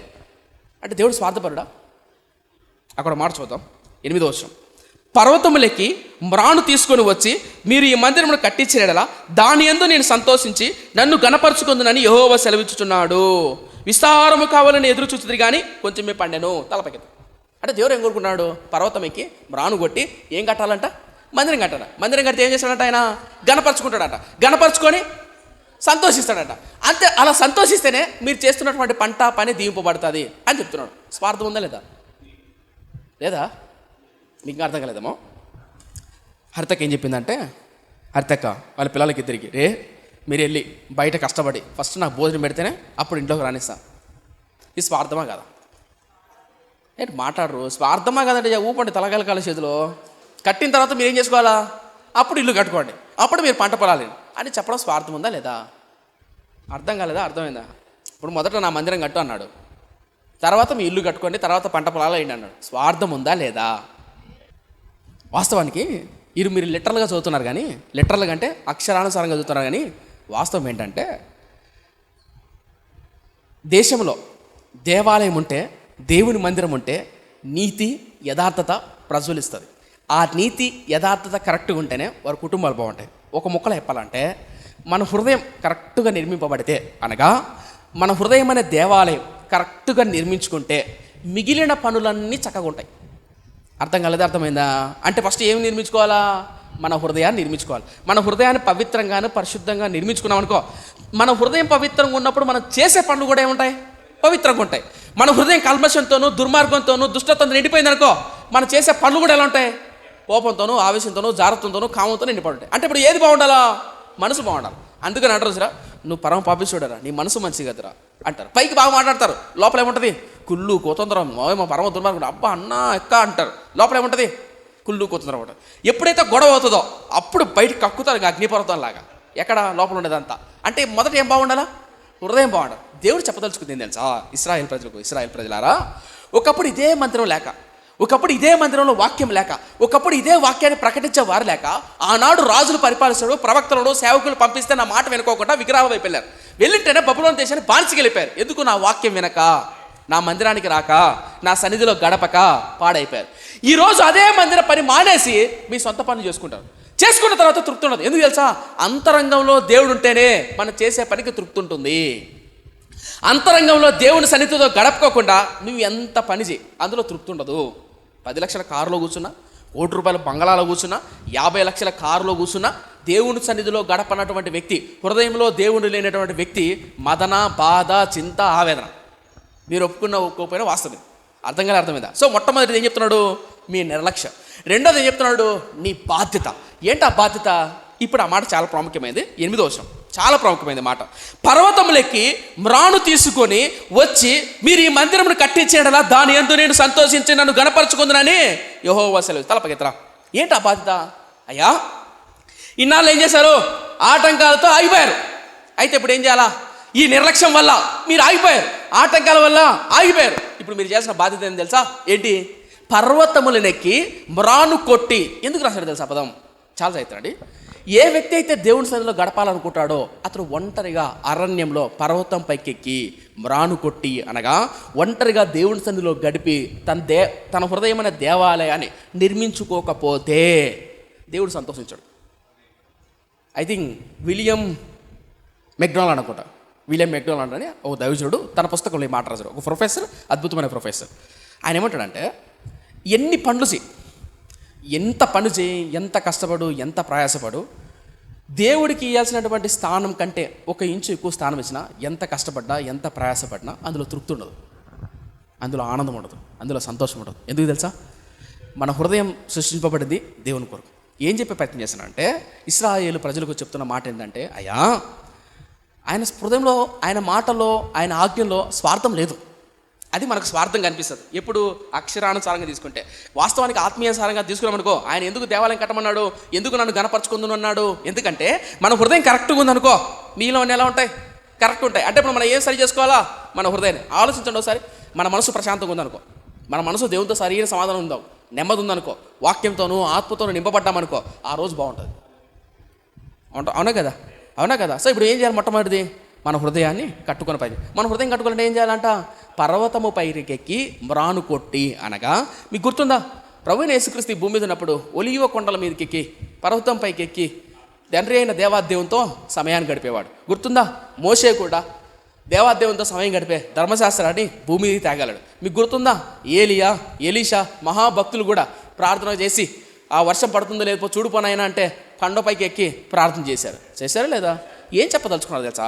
[SPEAKER 1] అంటే దేవుడు స్వార్థపరుడా? అక్కడ మాట చూద్దాం. 8వ వచనం, పర్వతములెక్కి మ్రాను తీసుకొని వచ్చి మీరు ఈ మందిరమును కట్టించినలా దాని యందు నేను సంతోషించి నన్ను గణపరుచుకుందునని యెహోవా సెలవిచ్చుచున్నాడు. విస్తారము కావాలని ఎదురు చూస్తుంది కానీ కొంచెమే పండెను. తలపకెత్త. అంటే దేవుడు ఏం కోరుకున్నాడు? పర్వతం ఎక్కి మ్రాను కొట్టి ఏం కట్టాలంట? మందిరం కట్టాలి. మందిరం కడితే ఏం చేస్తాడంట? ఆయన గణపరుచుకుంటాడట. గణపరుచుకొని సంతోషిస్తాడట. అంతే. అలా సంతోషిస్తేనే మీరు చేస్తున్నటువంటి పంట పని దీవింపబడుతుంది అని చెప్తున్నాడు. స్వార్థం ఉందా లేదా? మీకు అర్థం కాలేదేమో. హరితక్క ఏం చెప్పిందంటే, హరితక్క వాళ్ళ పిల్లలకి ఇద్దరికి, మీరు వెళ్ళి బయట కష్టపడి ఫస్ట్ నాకు భోజనం పెడితేనే అప్పుడు ఇంట్లోకి రానిస్తా. ఇది స్వార్థమా కదా? ఏంటి మాట్లాడరు? స్వార్థమా కదంటే ఊపండి తలకాల చేతిలో. కట్టిన తర్వాత మీరు ఏం చేసుకోవాలా? అప్పుడు ఇల్లు కట్టుకోండి, అప్పుడు మీరు పంట పొలాలి అని చెప్పడం స్వార్థం ఉందా లేదా? అర్థం కాలేదా? అర్థమైందా? ఇప్పుడు మొదట నా మందిరం కట్టు అన్నాడు, తర్వాత మీ ఇల్లు కట్టుకోండి, తర్వాత పంట పొలాలు అయ్యండి అన్నాడు. స్వార్థం ఉందా లేదా? వాస్తవానికి మీరు లిటరల్గా చదువుతున్నారు, కానీ లిటరల్గా అంటే అక్షరానుసారంగా చదువుతున్నారు, కానీ వాస్తవం ఏంటంటే దేశంలో దేవాలయం ఉంటే, దేవుని మందిరం ఉంటే నీతి యథార్థత ప్రజ్వలిస్తుంది. ఆ నీతి యథార్థత కరెక్ట్గా ఉంటేనే వారి కుటుంబాలు బాగుంటాయి. ఒక ముక్కలో చెప్పాలంటే మన హృదయం కరెక్ట్గా నిర్మింపబడితే, అనగా మన హృదయం అనే దేవాలయం కరెక్ట్గా నిర్మించుకుంటే మిగిలిన పనులన్నీ చక్కగా ఉంటాయి. అర్థం కాలేదా? అర్థమైందా? అంటే ఫస్ట్ ఏమి నిర్మించుకోవాలా? మన హృదయాన్ని నిర్మించుకోవాలి. మన హృదయాన్ని పవిత్రంగాను పరిశుద్ధంగా నిర్మించుకున్నాం అనుకో, మన హృదయం పవిత్రంగా ఉన్నప్పుడు మనం చేసే పనులు కూడా ఏముంటాయి? పవిత్రంగా ఉంటాయి. మన హృదయం కల్మషంతోనూ దుర్మార్గంతోనూ దుష్టత్వంతో నిండిపోయింది అనుకో, మనం చేసే పనులు కూడా ఎలా ఉంటాయి? కోపంతోనూ ఆవేశంతోనూ జాగ్రత్తతోనూ కామంతో నిండిపోయి ఉంటాయి. అంటే ఇప్పుడు ఏది బాగుండాలా? మనసు బాగుండాలి. అందుకని అంటారు చూరా, నువ్వు పరమ పాపిస్తుడరా, నీ మనసు మంచి కదరా అంటారు. పైకి బాగా మాట్లాడతారు, లోపల ఏముంటుంది? కుళ్ళు కోతంతరం, మా పరమ దుర్మార్గుడు, అబ్బా అన్న ఎక్క అంటారు. లోపల ఏముంటుంది? కుళ్ళు కోతంతరం ఉంటుంది. ఎప్పుడైతే గొడవ అవుతుందో అప్పుడు బయటకు కక్కుతారు అగ్నిపర్వతం లాగా. ఎక్కడ? లోపల ఉండేదంతా. అంటే మొదట ఏం బాగుండాలా? హృదయం బాగుండాలి. దేవుడు చెప్పదలుచుకుంది ఏం తెలుసా? ఇశ్రాయేల్ ప్రజలారా, ఒకప్పుడు ఇదే మందిరం లేక, ఒకప్పుడు ఇదే మందిరంలో వాక్యం లేక, ఒకప్పుడు ఇదే వాక్యాన్ని ప్రకటించే వారు లేక, ఆనాడు రాజులు పరిపాలిస్తాడు, ప్రవక్తలను సేవకులు పంపిస్తే నా మాట వినుకోకుండా విగ్రహం వైపు వెళ్ళారు. వెళ్ళింటేనే బబులోను దేశాన్ని బానిసకి వెళ్ళిపోయారు. ఎందుకు? నా వాక్యం వినక, నా మందిరానికి రాక, నా సన్నిధిలో గడపక పాడైపోయారు. ఈరోజు అదే మందిర పని మానేసి మీ సొంత పనులు చేసుకున్న తర్వాత తృప్తి ఉండదు. ఎందుకు తెలుసా? అంతరంగంలో దేవుడు ఉంటేనే మనం చేసే పనికి తృప్తి ఉంటుంది. అంతరంగంలో దేవుని సన్నిధితో గడపకోకుండా నువ్వు ఎంత పని చేయి, అందులో తృప్తి ఉండదు. 10 లక్షల కారులో కూర్చున్నా, ₹1 బంగళాలో కూర్చున్నా, 50 లక్షల కారులో కూర్చున్నా, దేవుని సన్నిధిలో గడపనటువంటి వ్యక్తి, హృదయంలో దేవుడు లేనటువంటి వ్యక్తి మదన, బాధ, చింత, ఆవేదన. మీరు ఒప్పుకోకపోయినా వాస్తవం. అర్థమైందా? సో మొట్టమొదటిది ఏం చెప్తున్నాడు? మీ నిర్లక్ష్యం. రెండోది ఏం చెప్తున్నాడు? నీ బాధ్యత. ఏంటి ఆ బాధ్యత? ఇప్పుడు ఆ మాట చాలా ప్రాముఖ్యమైనది. 8వ వచనం చాలా ప్రాముఖ్యమైనది మాట. పర్వతములెక్కి మ్రాను తీసుకొని వచ్చి మీరు ఈ మందిరమును కట్టించేయడలా దాని యందు నేను సంతోషించి నన్ను గణపరచుకుందునని యెహోవా సెలవు. తలపకెత్తరా. ఏంటి ఆ బాధ్యత? అయ్యా, ఇన్నాళ్ళు ఏం చేశారు? ఆటంకాలతో ఆగిపోయారు. అయితే ఇప్పుడు ఏం చేయాలా? ఈ నిర్లక్ష్యం వల్ల మీరు ఆగిపోయారు, ఆటంకాల వల్ల ఆగిపోయారు. ఇప్పుడు మీరు చేసిన బాధ్యత ఏంటి తెలుసా? ఏంటి? పర్వతములనెక్కి మ్రాను కొట్టి. ఎందుకు రాశాడు తెలుసా పదం? చాలా చదువుతాడండి. ఏ వ్యక్తి అయితే దేవుని సన్నిధిలో గడపాలనుకుంటాడో అతను ఒంటరిగా అరణ్యంలో పర్వతం పైకెక్కి మ్రాను కొట్టి, అనగా ఒంటరిగా దేవుని సన్నిధిలో గడిపి తన హృదయమైన దేవాలయాన్ని నిర్మించుకోకపోతే దేవుడు సంతోషించాడు. ఐ థింక్ విలియం మెక్డొనాల్డ్ అనుకుంటా. విలియం మెక్డొనాల్డ్ అని ఒక దైవజనుడు తన పుస్తకంలో ఈ మాట రాశారు. ఒక ప్రొఫెసర్, అద్భుతమైన ప్రొఫెసర్. ఆయన ఏమంటాడంటే, ఎన్ని పనులు చేయి, ఎంత పని చేయి, ఎంత కష్టపడు, ఎంత ప్రయాసపడు, దేవుడికి ఇవ్వాల్సినటువంటి స్థానం కంటే 1 ఇంచు ఎక్కువ స్థానం ఇచ్చినా, ఎంత కష్టపడ్డా, ఎంత ప్రయాసపడినా అందులో తృప్తి ఉండదు, అందులో ఆనందం ఉండదు, అందులో సంతోషం ఉండదు. ఎందుకు తెలుసా? మన హృదయం సృష్టింపబడింది దేవుని కొరకు. ఏం చెప్పే ప్రయత్నం చేస్తున్నానంటే, ఇశ్రాయేలు ప్రజలకు చెప్తున్న మాట ఏంటంటే, అయ్యా, ఆయన హృదయంలో, ఆయన మాటల్లో, ఆయన ఆజ్ఞల్లో స్వార్థం లేదు. అది మనకు స్వార్థం కనిపిస్తుంది ఎప్పుడు? అక్షరానుసారంగా తీసుకుంటే. వాస్తవానికి ఆత్మీయానుసారంగా తీసుకున్నామనుకో, ఆయన ఎందుకు దేవాలయం కట్టమన్నాడు, ఎందుకు నన్ను గణపరచుకుందును అన్నాడు? ఎందుకంటే మన హృదయం కరెక్ట్గా ఉందనుకో, మీలో ఎలా ఉంటాయి? కరెక్ట్ ఉంటాయి. అంటే ఇప్పుడు మనం ఏం సరి చేసుకోవాలా? మన హృదయాన్ని ఆలోచించండి ఒకసారి. మన మనసు ప్రశాంతంగా ఉందనుకో, మన మనసు దేవునితో సరైన సమాధానం ఉందాం, నెమ్మది ఉందనుకో, వాక్యంతోనూ ఆత్మతోనూ నింపబడ్డామనుకో, ఆ రోజు బాగుంటుంది. అవునా కదా? సో ఇప్పుడు ఏం చేయాలి? మొట్టమొదటిది మన హృదయాన్ని కట్టుకుని పని. మన హృదయం కట్టుకోవాలంటే ఏం చేయాలంట? పర్వతము పైకెక్కి మ్రాను కొట్టి, అనగా మీకు గుర్తుందా? ప్రభువైన యేసుక్రీస్తు భూమి మీద ఉన్నప్పుడు ఒలీవ కొండల మీదకెక్కి, పర్వతం పైకెక్కి తండ్రి అయిన దేవాదేవునితో సమయాన్ని గడిపేవాడు. గుర్తుందా? మోషే కూడా దేవాదేవునితో సమయం గడిపే ధర్మశాస్త్రాన్ని భూమి మీద తేగలడు. మీకు గుర్తుందా? ఏలియా, ఎలీషా మహాభక్తులు కూడా ప్రార్థన చేసి ఆ వర్షం పడుతుందో లేదో చూడుపోనైనా అంటే కొండపైకి ఎక్కి ప్రార్థన చేశారా లేదా? ఏం చెప్పదలుచుకున్నారు తెలుసా?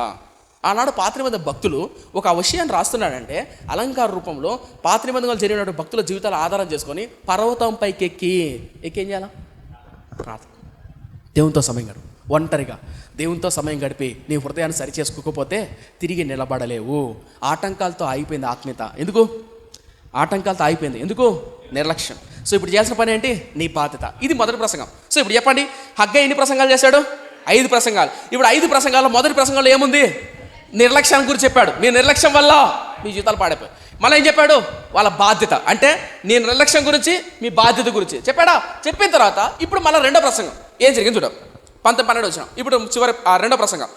[SPEAKER 1] ఆనాడు పాత నిబంధన భక్తులు ఒక విషయాన్ని రాస్తున్నాడంటే, అలంకార రూపంలో పాత నిబంధనలు జరిగిన భక్తుల జీవితాలు ఆధారం చేసుకొని పర్వతం పైకి ఎక్కి ఏం చేయాలా? ప్రార్థన, దేవునితో సమయం గడుపు. ఒంటరిగా దేవునితో సమయం గడిపి నీ హృదయాన్ని సరిచేసుకోకపోతే తిరిగి నిలబడలేవు. ఆటంకాలతో ఆగిపోయింది ఆత్మీయత. ఎందుకు ఆటంకాలతో ఆగిపోయింది? ఎందుకు? నిర్లక్ష్యం. సో ఇప్పుడు చేయాల్సిన పని ఏంటి? నీ బాధ్యత. ఇది మొదటి ప్రసంగం. సో ఇప్పుడు చెప్పండి, హగ్గై ఎన్ని ప్రసంగాలు చేశాడు? 5 ప్రసంగాలు. ఇప్పుడు 5 ప్రసంగాల్లో మొదటి ప్రసంగంలో ఏముంది? నిర్లక్ష్యం గురించి చెప్పాడు. మీ నిర్లక్ష్యం వల్ల మీ జీవితాలు పాడైపోయాయి. మళ్ళీ ఏం చెప్పాడు? వాళ్ళ బాధ్యత. అంటే నీ నిర్లక్ష్యం గురించి, మీ బాధ్యత గురించి చెప్పాడా? చెప్పిన తర్వాత ఇప్పుడు మళ్ళీ రెండో ప్రసంగం ఏం జరిగింది చూద్దాం. 12 వచ్చినాం. ఇప్పుడు చివరి రెండో ప్రసంగం.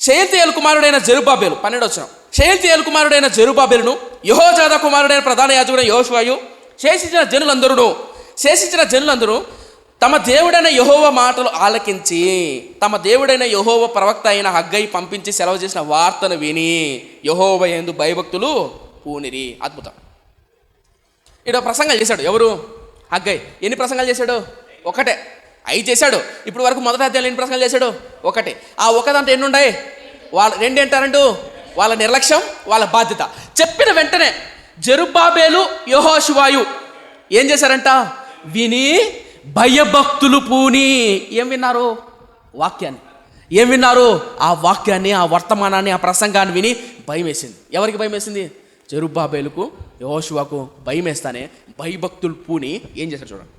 [SPEAKER 1] షయల్తీయేలు కుమారుడైన జెరుబ్బాబెలు 12 వచ్చినాం. షయల్తీయేలు కుమారుడైన జెరుబ్బాబెలును, యెహోజాదా కుమారుడైన ప్రధాన యాజకుడైన యెహోషువయు, శేషించిన జనులందరూ తమ దేవుడైన యెహోవా మాటలు ఆలకించి, తమ దేవుడైన యెహోవా ప్రవక్త అయిన హగ్గై పంపించి సెలవు చేసిన వార్తను విని యెహోవా యందు భయభక్తులు పూనిరి. అద్భుతం. ఇక్కడ ప్రసంగాలు చేశాడు. ఎవరు? హగ్గై. ఎన్ని ప్రసంగాలు చేశాడు? ఒకటే. 5 చేశాడు. ఇప్పుడు వరకు మొదటి అధ్యాయంలో ఎన్ని ప్రసంగాలు చేశాడు? ఒకటే. ఆ ఒకదంటే ఎన్ని ఉన్నాయి? వాళ్ళ 2 ఏంటారంటూ? వాళ్ళ నిర్లక్ష్యం, వాళ్ళ బాధ్యత. చెప్పిన వెంటనే జెరుబ్బాబెలు, యెహోషువయు ఏం చేశారంట? విని భయభక్తులు పూని. ఏం విన్నారు? వాక్యాన్ని. ఏం విన్నారు? ఆ వాక్యాన్ని, ఆ వర్తమానాన్ని, ఆ ప్రసంగాన్ని విని భయం వేసింది. ఎవరికి భయం వేసింది? జెరుబ్బాబెలుకు, యెహోషువకు భయం వేస్తానే భయభక్తులు పూని ఏం చేశారు చూడండి.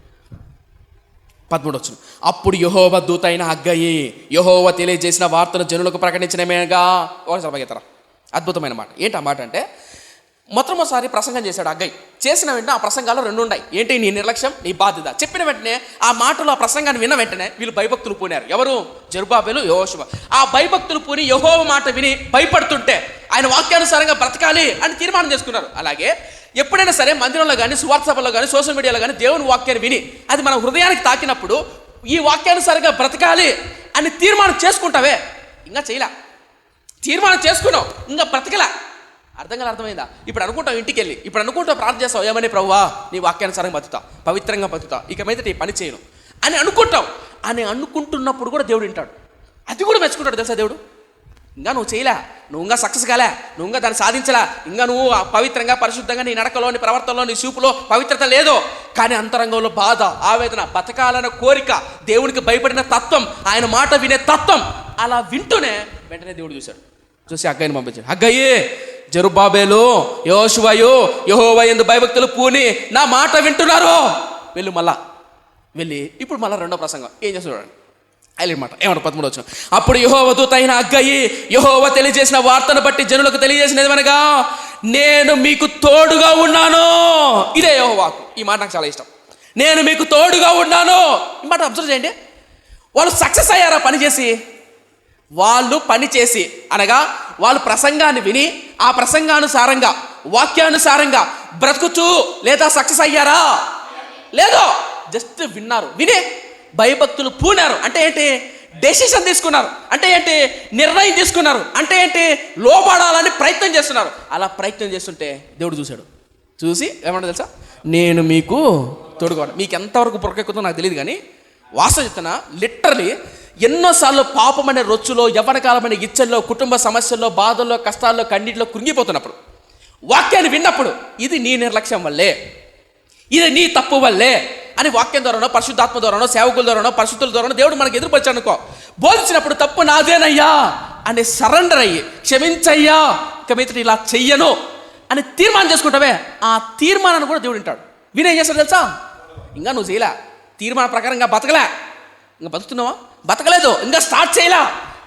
[SPEAKER 1] 13 వచ్చిన. అప్పుడు యెహోవా దూత అయిన హగ్గయి యెహోవా తెలియజేసిన వార్తను జనులకు ప్రకటించడమేగా. ఒకసారి బగెత్తరా. అద్భుతమైన మాట. ఏంటి ఆ మాట అంటే, మొట్టమొదటిసారి ప్రసంగం చేశాడు హగ్గై. చేసిన వెంటనే ఆ ప్రసంగాలు 2 ఉన్నాయి. ఏంటి? నీ నిర్లక్ష్యం, నీ బాధ్యత. చెప్పిన వెంటనే ఆ మాటలు, ఆ ప్రసంగాన్ని విన్న వెంటనే వీళ్ళు భయభక్తులు పూనారు. ఎవరు? జెరుబ్బాబెలు, యెహోషువ. ఆ భయభక్తులు పూని యెహోవా మాట విని భయపడుతుంటే ఆయన వాక్యానుసారంగా బ్రతకాలి అని తీర్మానం చేసుకున్నారు. అలాగే ఎప్పుడైనా సరే మందిరంలో కానీ, సువార్త సభలో కానీ, సోషల్ మీడియాలో కానీ దేవుని వాక్యాన్ని విని అది మన హృదయానికి తాకినప్పుడు ఈ వాక్యానుసారంగా బ్రతకాలి అని తీర్మానం చేసుకుంటావే, ఇంకా చేయలే. తీర్మానం చేసుకున్నావు, ఇంకా బ్రతకలే. అర్థమైందా? ఇప్పుడు అనుకుంటావు, ఇంటికి వెళ్ళి ఇప్పుడు అనుకుంటావు, ప్రార్థన చేస్తావు, ఏమని? ప్రభువా, నీ వాక్యానుసారంగా బతుకుతా, పవిత్రంగా బతుకుతా, ఇక మీద ఈ పని చేయను అని అనుకుంటావు. అని అనుకుంటున్నప్పుడు కూడా దేవుడు వింటాడు. అది కూడా మెచ్చుకుంటాడు. తెలుసా దేవుడు? ఇంకా నువ్వు చేయలే, నువ్వు ఇంకా సక్సెస్ కాలే, నువ్వు ఇంకా దాన్ని సాధించలే, ఇంకా నువ్వు పవిత్రంగా, పరిశుద్ధంగా నీ నడకలో, నీ ప్రవర్తనలో, నీ చూపులో పవిత్రత లేదు. కానీ అంతరంగంలో బాధ, ఆవేదన, బతకాలన్న కోరిక, దేవునికి భయపడిన తత్వం, ఆయన మాట వినే తత్వం, అలా వింటూనే వెంటనే దేవుడు చూసి హగ్గయిని పంపించాడు. హగ్గయ్యే, జెరుబ్బాబెలు, యెహోషువయు యెహోవా యందు భయభక్తులు పూని నా మాట వింటున్నారు. వెళ్ళి ఇప్పుడు మళ్ళీ రెండో ప్రసంగం ఏం చేస్తాడు చూడండి. హైలైట్ మాట ఏమంటారు? 13 వచ్చిన. అప్పుడు యెహోవా దూత అయిన హగ్గయి యెహోవా తెలియజేసిన వార్తను బట్టి జనులకు తెలియజేసినది అనగా, నేను మీకు తోడుగా ఉన్నాను. ఇదే యెహోవాకు. ఈ మాట నాకు చాలా ఇష్టం. నేను మీకు తోడుగా ఉన్నాను. ఈ మాట అబ్జర్వ్ చేయండి. వాళ్ళు సక్సెస్ అయ్యారా పనిచేసి? వాళ్ళు పనిచేసి అనగా వాళ్ళు ప్రసంగాన్ని విని ఆ ప్రసంగానుసారంగా, వాక్యానుసారంగా బ్రతుకుచూ లేదా సక్సెస్ అయ్యారా? లేదో, జస్ట్ విన్నారు. విని భయభక్తులు పూనారు. అంటే ఏంటి? డెసిషన్ తీసుకున్నారు. అంటే ఏంటి? నిర్ణయం తీసుకున్నారు. అంటే ఏంటి? లోబడాలని ప్రయత్నం చేస్తున్నారు. అలా ప్రయత్నం చేస్తుంటే దేవుడు చూసి ఏమన్నా తెలుసా? నేను మీకు తోడుగా. మీకు ఎంతవరకు పొరకెక్కుతుందో నాకు తెలియదు, కానీ వాస్తవం చెప్తున్నా, లిటరలీ ఎన్నోసార్లు పాపం అనే రొచ్చులో, యవ్వనకాలమైన ఇచ్చల్లో, కుటుంబ సమస్యల్లో, బాధల్లో, కష్టాల్లో, కన్నీటిలో కృంగిపోతున్నప్పుడు వాక్యాన్ని విన్నప్పుడు ఇది నీ నిర్లక్ష్యం వల్లే, ఇది నీ తప్పు వల్లే అని వాక్యం ద్వారానో, పరిశుద్ధాత్మ ద్వారానో, సేవకుల ద్వారానో, పరిశుద్ధుల ద్వారానో దేవుడు మనకు ఎదురుపరిచానుకో, బోధించినప్పుడు తప్పు నాదేనయ్యా అని సరెండర్ అయ్యి, క్షమించయ్యా, ఇక మీద ఇలా చెయ్యను అని తీర్మానం చేసుకుంటావే, ఆ తీర్మానాన్ని కూడా దేవుడు వింటాడు. వినేం చేస్తాడు తెలుసా? ఇంకా నువ్వు చేయలే, తీర్మాన ప్రకారంగా బతకలే, ఇంకా బతుకుతున్నావా? బతకలేదు, ఇంకా స్టార్ట్ చేయలా.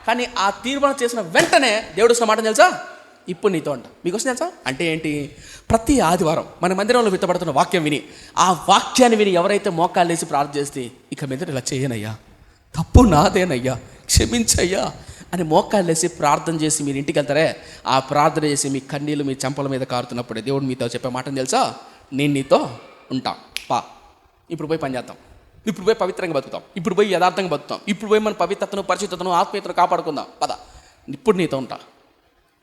[SPEAKER 1] కానీ ఆ తీర్మానం చేసిన వెంటనే దేవుడు వస్తున్న మాట తెలుసా? ఇప్పుడు నీతో అంట. మీకు వస్తుంది తెలుసా? అంటే ఏంటి? ప్రతి ఆదివారం మన మందిరంలో విత్తబడుతున్న వాక్యం విని, ఆ వాక్యాన్ని విని ఎవరైతే మోకాలు వేసి ప్రార్థన చేస్తే, ఇక మీద ఇలా చేయనయ్యా, తప్పు నాదేనయ్యా, క్షమించయ్యా అని మోకాలు వేసి ప్రార్థన చేసి మీరు ఇంటికి వెళ్తారే, ఆ ప్రార్థన చేసి మీ కన్నీళ్ళు మీ చెంపల మీద కారుతున్నప్పుడే దేవుడు మీతో చెప్పే మాట తెలుసా? నేను నీతో ఉంటా, పా, ఇప్పుడు పోయి పని చేద్దాం, ఇప్పుడు పోయి పవిత్రంగా బతుకుతాం, ఇప్పుడు పోయి యథార్థంగా బతుకుతాం, ఇప్పుడు పోయి మన పవిత్రతను, పరిశుద్ధతను, ఆత్మీయతను కాపాడుకుందాం, పద, ఇప్పుడు నీతో ఉంటా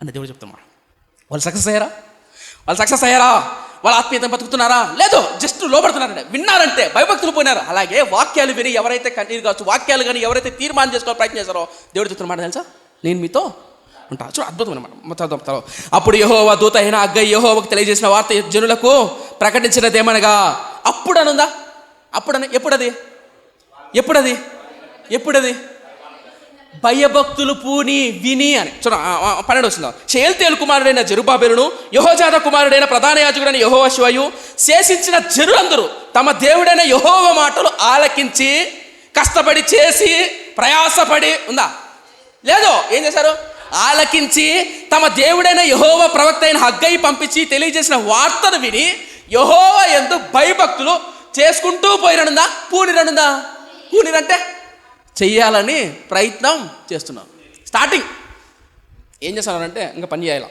[SPEAKER 1] అని దేవుడు చెప్తున్నా. వాళ్ళు సక్సెస్ అయ్యారా? వాళ్ళ ఆత్మీయతను బతుకుతున్నారా? లేదు, జస్ట్ లోపడుతున్నారంటే, విన్నారంటే భయభక్తులు పోయినారు. అలాగే వాక్యాలు విని ఎవరైతే కన్నీరు కావచ్చు, వాక్యాలు కానీ ఎవరైతే తీర్మానం చేసుకోవాలి ప్రయత్నం చేస్తారో దేవుడు చెప్తున్న మాట తెలుసా? నేను మీతో ఉంటా. చూడ అద్భుతమైన మాట. అప్పుడు యెహోవా దూత అయిన హగ్గయి యెహోవాకు తెలియజేసిన వార్త జనులకు ప్రకటించినదేమనగా, అప్పుడు అనుందా? ఎప్పుడది భయభక్తులు పూని విని అని చూడ 12 వస్తుందా. షయల్తీయేలు కుమారుడైన జెరుబ్బాబెలును యెహోజాదా కుమారుడైన ప్రధాన యాజకుడైన యెహోషువయు శేషించిన జనులందరూ తమ దేవుడైన యెహోవా మాటలు ఆలకించి కష్టపడి చేసి ప్రయాసపడి ఉందా లేదో ఏం చేశారు? ఆలకించి తమ దేవుడైన యెహోవా ప్రవక్త అయిన హగ్గయి పంపించి తెలియజేసిన వార్తను విని యెహోవా యందు భయభక్తులు చేసుకుంటూ పోయిననుందా? పూనిరనుందా? పూనిరంటే చెయ్యాలని ప్రయత్నం చేస్తున్నాను. స్టార్టింగ్ ఏం చేస్తున్నారంటే ఇంకా పని చేయాల,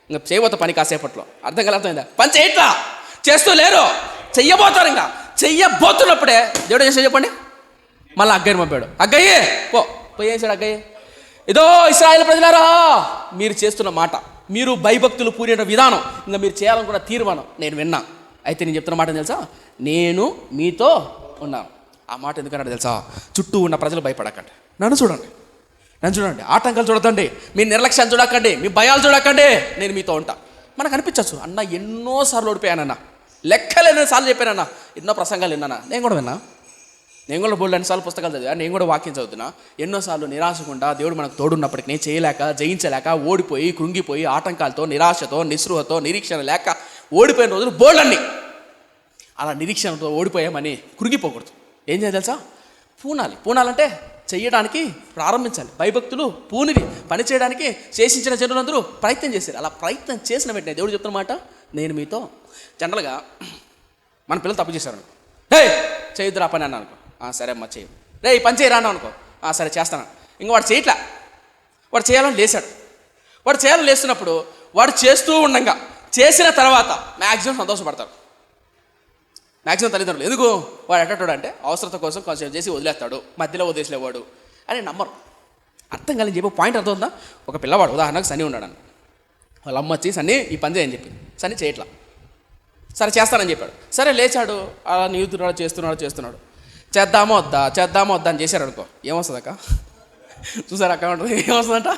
[SPEAKER 1] ఇంకా చేయబోతా పని కాసేపట్లో. అర్థమైందా? పని చేయట్లా, చేస్తూ లేరు, చెయ్యబోతారు. ఇంకా చెయ్యబోతున్నప్పుడే దేవుడు ఏం చేసి చెప్పండి, మళ్ళీ అగ్గయ్యని పంపాడు. అగ్గయ్యే పోయి ఏం చేశాడు? అగ్గయ్యే, ఇదో ఇశ్రాయేలు ప్రజలారా, మీరు చేస్తున్న మాట, మీరు భయభక్తులు పూరిన విధానం, ఇంకా మీరు చేయాలనుకున్న తీర్మానం నేను విన్నా. అయితే నేను చెప్తున్న మాట తెలుసా, నేను మీతో ఉన్నాను. ఆ మాట ఎందుకన్నాడు తెలుసా? చుట్టూ ఉన్న ప్రజలు భయపడకండి, నన్ను చూడండి, ఆటంకాలు చూడకండి, మీ నిర్లక్ష్యాన్ని చూడకండి, మీ భయాలు చూడకండి, నేను మీతో ఉంటా. మనకు అనిపించచ్చు, అన్న ఎన్నోసార్లు ఓడిపోయానన్న, లెక్కలేని సార్లు చెప్పానన్నా, ఎన్నో ప్రసంగాలు విన్నానా, నేను కూడా బోల్డ్ అన్నిసార్లు పుస్తకాలు చదివా, నేను కూడా వాక్యం చదువుతున్నా. ఎన్నోసార్లు నిరాశకుండా దేవుడు మనకు తోడున్నప్పటికీ నేను చేయలేక, జయించలేక, ఓడిపోయి, కృంగిపోయి, ఆటంకాలతో, నిరాశతో, నిస్పృహతో, నిరీక్షణ లేక ఓడిపోయిన రోజులు బోల్డ్. అలా నిరీక్షణతో ఓడిపోయామని కృంగిపోకూడదు. ఏం చేయాలి తెలుసా? పూనాలంటే చెయ్యడానికి ప్రారంభించాలి. భయభక్తులు పూనివి, పని చేయడానికి శేషించిన జనులందరూ ప్రయత్నం చేశారు. అలా ప్రయత్నం చేసిన వెంటనే దేవుడు చెప్తున్నమాట, నేను మీతో. జనరల్గా మన పిల్లలు తప్పు చేశారు అనుకో, చేయొద్దురా పని అన్నా అనుకో, సరే అమ్మ చేయి, ఈ పని చేయరా అన్నా అనుకో, సరే చేస్తాను. ఇంకా వాడు చేయట్లా, వాడు చేయాలని లేచాడు. వాడు చేయాలని లేస్తున్నప్పుడు వాడు చేస్తూ ఉండగా చేసిన తర్వాత మ్యాక్సిమం సంతోషపడతారు. మ్యాక్సిమం తల్లిదండ్రులు ఎందుకు, వాడు ఎట్టడు అంటే అవసరత కోసం కొంచెం చేసి వదిలేస్తాడు, మధ్యలో వదిలేసేవాడు అని నమ్మరు. అర్థం కాలని చెప్పి పాయింట్ అర్థం ఉందా? ఒక పిల్లవాడు ఉదాహరణకు సన్నీ ఉన్నాడు అని, వాళ్ళ అమ్మ వచ్చి సన్నీ ఈ పని చేయని చెప్పింది, సన్నీ చేయట్లా, సరే చేస్తానని చెప్పాడు. సరే లేచాడు, అలా నీవుతున్నాడు, చేస్తున్నాడు. చేద్దామో వద్దా అని చేశాడు అనుకో, ఏమొస్తుందక్క? చూసారు అక్క ఉంటుంది, ఏమొస్తుందంట?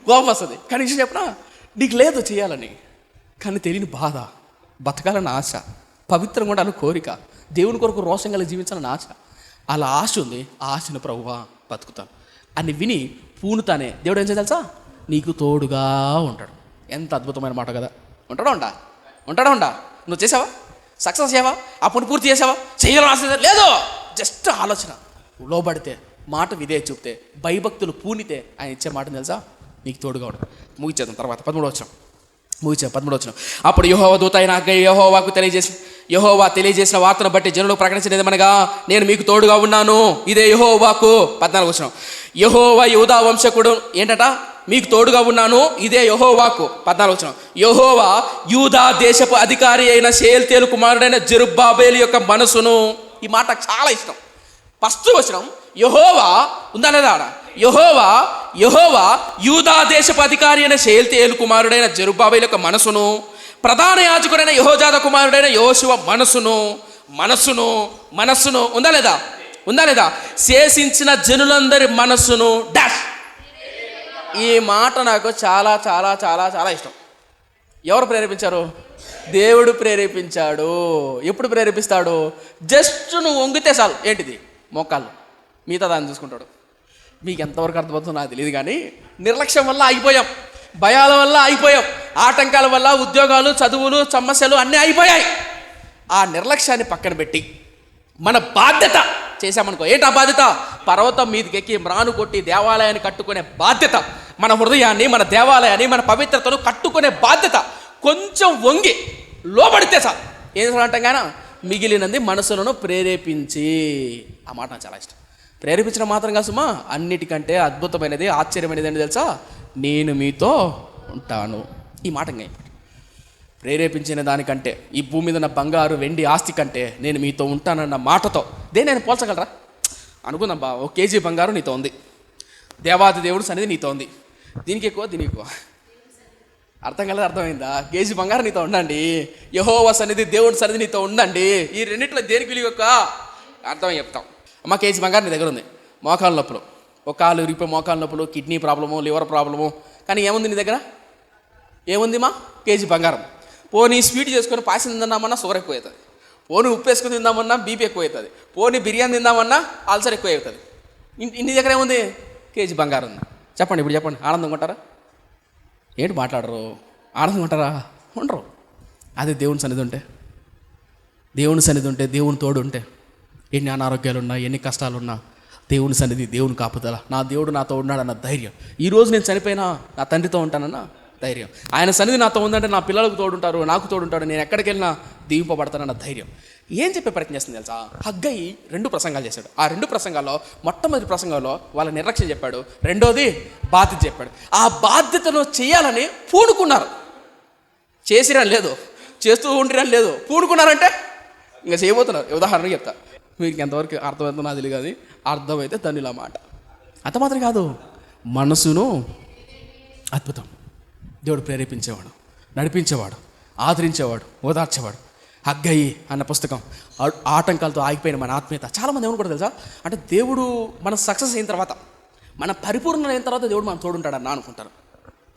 [SPEAKER 1] కోపం వస్తుంది. కానీ విషయం చెప్పనా, నీకు లేదు చేయాలని, కానీ తెలియని బాధ, బతకాలని ఆశ, పవిత్రంగా ఉండాలని కోరిక, దేవుని కొరకు రోషం కలిగి జీవించాలని ఆశ. అలా ఆశ ఉంది. ఆ ఆశను ప్రభువా బతుకుతాను అని విని పూనుతానే దేవుడు ఏం చేయాలి తెలుసా? నీకు తోడుగా ఉంటాడు. ఎంత అద్భుతమైన మాట కదా. ఉంటాడా ఉండా? నువ్వు చేసావా? సక్సెస్ అయ్యావా? ఆ పని పూర్తి చేసావా? చేయాలని ఆశ లేదు, జస్ట్ ఆలోచన, లోబడితే, మాట విధేయత చూపితే, భయభక్తులు పూనితే ఆయన ఇచ్చే మాట తెలుసా? నీకు తోడుగా ఉంటాడు. ముగిచేద్దాం తర్వాత 13వ వచనం. అప్పుడు యెహోవా దూత అయిన హగ్గయి యెహోవా తెలియజేసిన వార్తను బట్టి జనులు ప్రకటించినదేమనగా, నేను మీకు తోడుగా ఉన్నాను, ఇదే యెహోవాకు. 14వ వచనం. యెహోవా యూదా వంశకుడు ఏంటట? మీకు తోడుగా ఉన్నాను, ఇదే యెహోవాకు. 14వ వచనం. యెహోవా యూదా దేశపు అధికారి అయిన షయల్తీయేలు కుమారుడైన జెరుబ్బాబెలు యొక్క మనసును. ఈ మాట చాలా ఇష్టం. ఫస్ట్ వచనం యెహోవా ఉందా లేదా? యెహోవా యూదా దేశపు అధికారి అయిన షయల్తీయేలు కుమారుడైన జెరుబ్బాబెలు యొక్క మనసును, ప్రధాన యాజకుడైన యెహోజాదా కుమారుడైన యెహోషువ మనస్సును ఉందా లేదా? శేషించిన జనులందరి మనస్సును డాష్. ఈ మాట నాకు చాలా చాలా చాలా చాలా ఇష్టం. ఎవరు ప్రేరేపించారు? దేవుడు ప్రేరేపించాడు. ఎప్పుడు ప్రేరేపిస్తాడు? జస్ట్ నువ్వు వంగితే చాలు. ఏంటిది? మోకాళ్ళు. మిగతా దాన్ని చూసుకుంటాడు. మీకు ఎంతవరకు అర్థమవుతుందో నాకు తెలియదు, కానీ నిర్లక్ష్యం వల్ల ఆగిపోయాం, భయాల వల్ల ఆగిపోయాం, ఆటంకాల వల్ల ఉద్యోగాలు, చదువులు, సమస్యలు అన్నీ అయిపోయాయి. ఆ నిర్లక్ష్యాన్ని పక్కన పెట్టి మన బాధ్యత చేశామనుకో. ఏంటి ఆ బాధ్యత? పర్వతం మీదకి ఎక్కి మ్రాను కొట్టి దేవాలయాన్ని కట్టుకునే బాధ్యత, మన హృదయాన్ని, మన దేవాలయాన్ని, మన పవిత్రతను కట్టుకునే బాధ్యత. కొంచెం వంగి లోబడితే చాలు. ఏం అంటాం కానీ మిగిలినది మనసులను ప్రేరేపించి. ఆ మాట నాకు చాలా ఇష్టం. ప్రేరేపించడం మాత్రం కాదు సుమా, అన్నిటికంటే అద్భుతమైనది, ఆశ్చర్యమైనది ఏంటి తెలుసా? నేను మీతో ఉంటాను. ఈ మాట ప్రేరేపించిన దానికంటే, ఈ భూమి మీద ఉన్న బంగారు, వెండి ఆస్తి కంటే నేను మీతో ఉంటానన్న మాటతో దేని నేను పోల్చగలరా? అనుకుందాం బా, 1 కేజీ బంగారు నీతో ఉంది, దేవాది దేవుడు సన్నిధి నీతో ఉంది, దీనికి ఎక్కువ అర్థం కలదు. అర్థమైందా? కేజీ బంగారం నీతో ఉండండి, యెహోవా సన్నిధి, దేవుడి సన్నిధి నీతో ఉండండి. ఈ రెండింటిలో దేనికి విలువ యొక్క అర్థం చెప్తాం. అమ్మ, కేజీ బంగారం నీ దగ్గర ఉంది, మోకాళ్ళ నొప్పులు, ఒక కాలు ఇరిగిపోయి మోకాళ్ళ నొప్పులు, కిడ్నీ ప్రాబ్లము, లివర్ ప్రాబ్లము, కానీ ఏముంది నీ దగ్గర? ఏముంది మా? కేజీ బంగారం. పోనీ స్వీట్ చేసుకొని పాయసం తిందామన్నా షుగర్ ఎక్కువ అవుతుంది, పోనీ ఉప్పు వేసుకొని తిందామన్నా బీపీ ఎక్కువ అవుతుంది, పోనీ బిర్యానీ తిందామన్నా అల్సర్ ఎక్కువ అవుతుంది. ఇన్ని దగ్గర ఏముంది? కేజీ బంగారం ఉంది. చెప్పండి, ఇప్పుడు చెప్పండి, ఆనందంగా ఉంటారా? ఏంటి మాట్లాడరు? ఆనందంగా ఉంటారా? ఉండరు. అదే దేవుని సన్నిధి ఉంటే, దేవుని సన్నిధి ఉంటే, దేవుని తోడు ఉంటే, ఎన్ని అనారోగ్యాలు ఉన్నా, ఎన్ని కష్టాలున్నా, దేవుని సన్నిధి, దేవుని కాపుదల, నా దేవుడు నాతో ఉన్నాడన్న ధైర్యం. ఈరోజు నేను చనిపోయినా నా తండ్రితో ఉంటానన్న ధైర్యం. ఆయన సన్నిధి నాతో ఉందంటే నా పిల్లలకు తోడుంటారు, నాకు తోడుంటాడు, నేను ఎక్కడికి వెళ్ళినా దీవింపబడతానన్న ధైర్యం. ఏం చెప్పే ప్రయత్నం చేస్తుంది తెలుసా? హగ్గయి 2 ప్రసంగాలు చేశాడు. ఆ 2 ప్రసంగాల్లో మొట్టమొదటి ప్రసంగంలో వాళ్ళ నిర్లక్ష్యం చెప్పాడు, రెండోది బాధ్యత చెప్పాడు. ఆ బాధ్యతను చేయాలని పూనుకున్నారు. చేసిరని లేదు, చేస్తూ ఉండిరని లేదు, పూనుకున్నారంటే ఇంకా చేయబోతున్నారు. ఉదాహరణకు చెప్తా, మీకు ఎంతవరకు అర్థమవుతుందో నాకు తెలియదు, కానీ అర్థమైతే తన్నుల మాట. అంత మాత్రం కాదు, మనసును అద్భుతం. దేవుడు ప్రేరేపించేవాడు, నడిపించేవాడు, ఆదరించేవాడు, ఓదార్చేవాడు. హగ్గయి అన్న పుస్తకం ఆటంకాలతో ఆగిపోయిన మన ఆత్మీయత. చాలామంది ఏమని కూడా తెలుసా, అంటే దేవుడు మన సక్సెస్ అయిన తర్వాత, మన పరిపూర్ణ అయిన తర్వాత దేవుడు మనం తోడుంటాడన్నా అనుకుంటారు.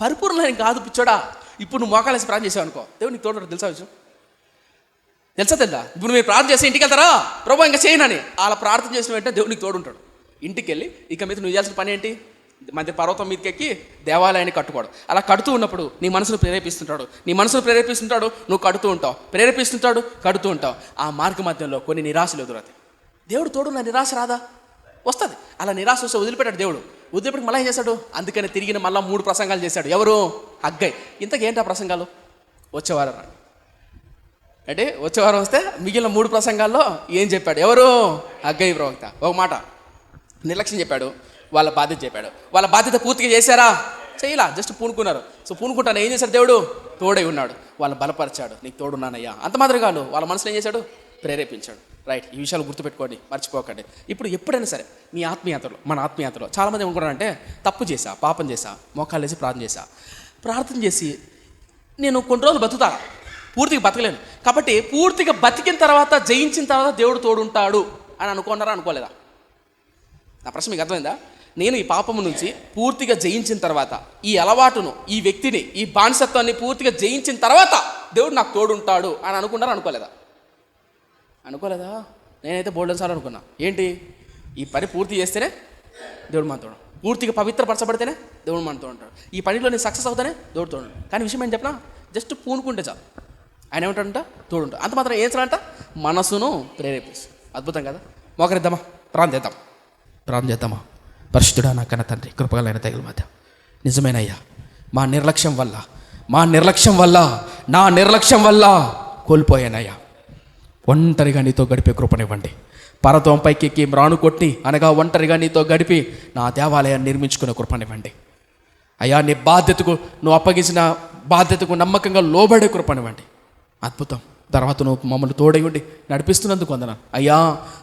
[SPEAKER 1] పరిపూర్ణం కాదు పిచ్చోడా. ఇప్పుడు నువ్వు మోకాలేసి ప్రార్థన చేసావు అనుకో, దేవుడు నీకు తోడుంటాడు. తెలుసా విషయం? తెలుసా? ఇప్పుడు మీరు ప్రార్థన చేసి ఇంటికి వెళ్తారా, ప్రభు ఇంకా చేయనని అలా ప్రార్థన చేసిన వెంటనే దేవుడు నీకు తోడుంటాడు. ఇంటికి వెళ్ళి ఇక మీద నువ్వు చేయాల్సిన పని ఏంటి? మధ్య పర్వతం మీదకి ఎక్కి దేవాలయాన్ని కట్టుకోవడం. అలా కడుతూ ఉన్నప్పుడు నీ మనసును ప్రేరేపిస్తుంటాడు, నువ్వు కడుతూ ఉంటావు, కడుతూ ఉంటావు. ఆ మార్గ మధ్యంలో కొన్ని నిరాశలు ఎదురవుతాయి. దేవుడు తోడు, నా నిరాశ రాదా? వస్తుంది. అలా నిరాశ వస్తే వదిలిపెట్టాడు దేవుడు. వదిలిపెట్టి మళ్ళీ ఏం చేశాడు? అందుకని తిరిగిన మళ్ళీ 3 ప్రసంగాలు చేశాడు. ఎవరు? హగ్గయి. ఇంతకేంటి ఆ ప్రసంగాలు? వచ్చేవారం రండి అంటే వచ్చేవారం వస్తే మిగిలిన 3 ప్రసంగాల్లో ఏం చెప్పాడు? ఎవరు? హగ్గయి ప్రవక్త. ఒక మాట నిర్లక్ష్యం చెప్పాడు, వాళ్ళ బాధ్యత చెప్పాడు. వాళ్ళ బాధ్యత పూర్తిగా చేశారా? చేయలా, జస్ట్ పూనుకున్నారు. సో పూనుకుంటాను ఏం చేశాడు? దేవుడు తోడై ఉన్నాడు, వాళ్ళని బలపరిచాడు, నీకు తోడున్నానయ్యా. అంత మాత్రం కాదు, వాళ్ళ మనసులో ఏం చేశాడు? ప్రేరేపించాడు. రైట్, ఈ విషయాలు గుర్తుపెట్టుకోండి, మర్చిపోకండి. ఇప్పుడు ఎప్పుడైనా సరే మీ ఆత్మీయతలో, మన ఆత్మీయతలో చాలామంది ఏమనుకున్నారంటే, తప్పు చేశా, పాపం చేశా, మోకాలు వేసి ప్రార్థన చేసి నేను కొన్ని రోజులు బతుకుతా, పూర్తిగా బతకలేను, కాబట్టి పూర్తిగా బతికిన తర్వాత, జయించిన తర్వాత దేవుడు తోడుంటాడు అని అనుకున్నారా? అనుకోలేదా? నా ప్రశ్న మీకు అర్థమైందా? నేను ఈ పాపము నుంచి పూర్తిగా జయించిన తర్వాత, ఈ అలవాటును, ఈ వ్యక్తిని, ఈ బానిసత్వాన్ని పూర్తిగా జయించిన తర్వాత దేవుడు నాకు తోడుంటాడు అని అనుకున్నారా? అనుకోలేదా? నేనైతే బోల్డెన్ సార్లు అనుకున్నా. ఏంటి? ఈ పని పూర్తి చేస్తేనే దేవుడు మనతో ఉంటాడు, పూర్తిగా పవిత్రపరచబడితేనే దేవుడు మనతో ఉంటాడు, ఈ పనిలో నేను సక్సెస్ అవుతానే దేవుడు తోడు. కానీ విషయం ఏంటి చెప్పినా, జస్ట్ పూనుకుంటే చాలు, ఆయన ఏమంటాడంట? తోడుంటాడు. అంత మాత్రం ఏం చేస్తాడంట? మనసును ప్రేరేపిస్తుంది. అద్భుతం కదా? మోకరిద్దామా, ప్రార్థన చేద్దామా? పరిశుద్ధుడా నా కన్న తండ్రి, కృపగలైన తెగల మధ్య, నిజమేనయ్యా, మా నిర్లక్ష్యం వల్ల నా నిర్లక్ష్యం వల్ల కోల్పోయానయ్యా. ఒంటరిగా నీతో గడిపే కృపనివ్వండి. పర్వతం పైకి ఎక్కి మ్రాను కొట్టి అనగా ఒంటరిగా నీతో గడిపి నా దేవాలయాన్ని నిర్మించుకునే కృపనివ్వండి అయ్యా. నీ బాధ్యతకు, నువ్వు అప్పగించిన బాధ్యతకు నమ్మకంగా లోబడే కృపనివ్వండి. అద్భుతం. తర్వాత నువ్వు మమ్మల్ని తోడై ఉండి నడిపిస్తున్నందుకు వందనాలు అయ్యా.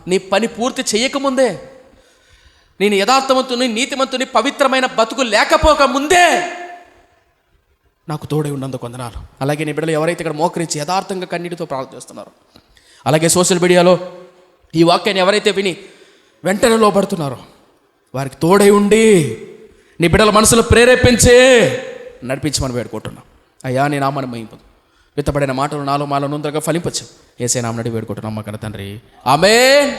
[SPEAKER 1] నీ పని పూర్తి చేయకముందే, నేను యథార్థవంతుని, నీతిమంతుని, పవిత్రమైన బతుకు లేకపోక ముందే నాకు తోడై ఉన్నందుకు వందనాలు. అలాగే నీ బిడ్డలు ఎవరైతే ఇక్కడ మోకరించి యథార్థంగా కన్నీటితో ప్రార్థన చేస్తున్నారో, అలాగే సోషల్ మీడియాలో ఈ వాక్యాన్ని ఎవరైతే విని వెంటనే లోబడుతున్నారో, వారికి తోడై ఉండి నీ బిడ్డల మనసులో ప్రేరేపించి నడిపించమని వేడుకుంటున్నాం అయ్యా. నీ నామాన్ని మహింపదు, విత్తబడిన మాటలు నాలో మాలో నూతనంగా ఫలింపచ్చు. యేసే నామమున వేడుకుంటున్నాం మా కన్న తండ్రి, ఆమేన్.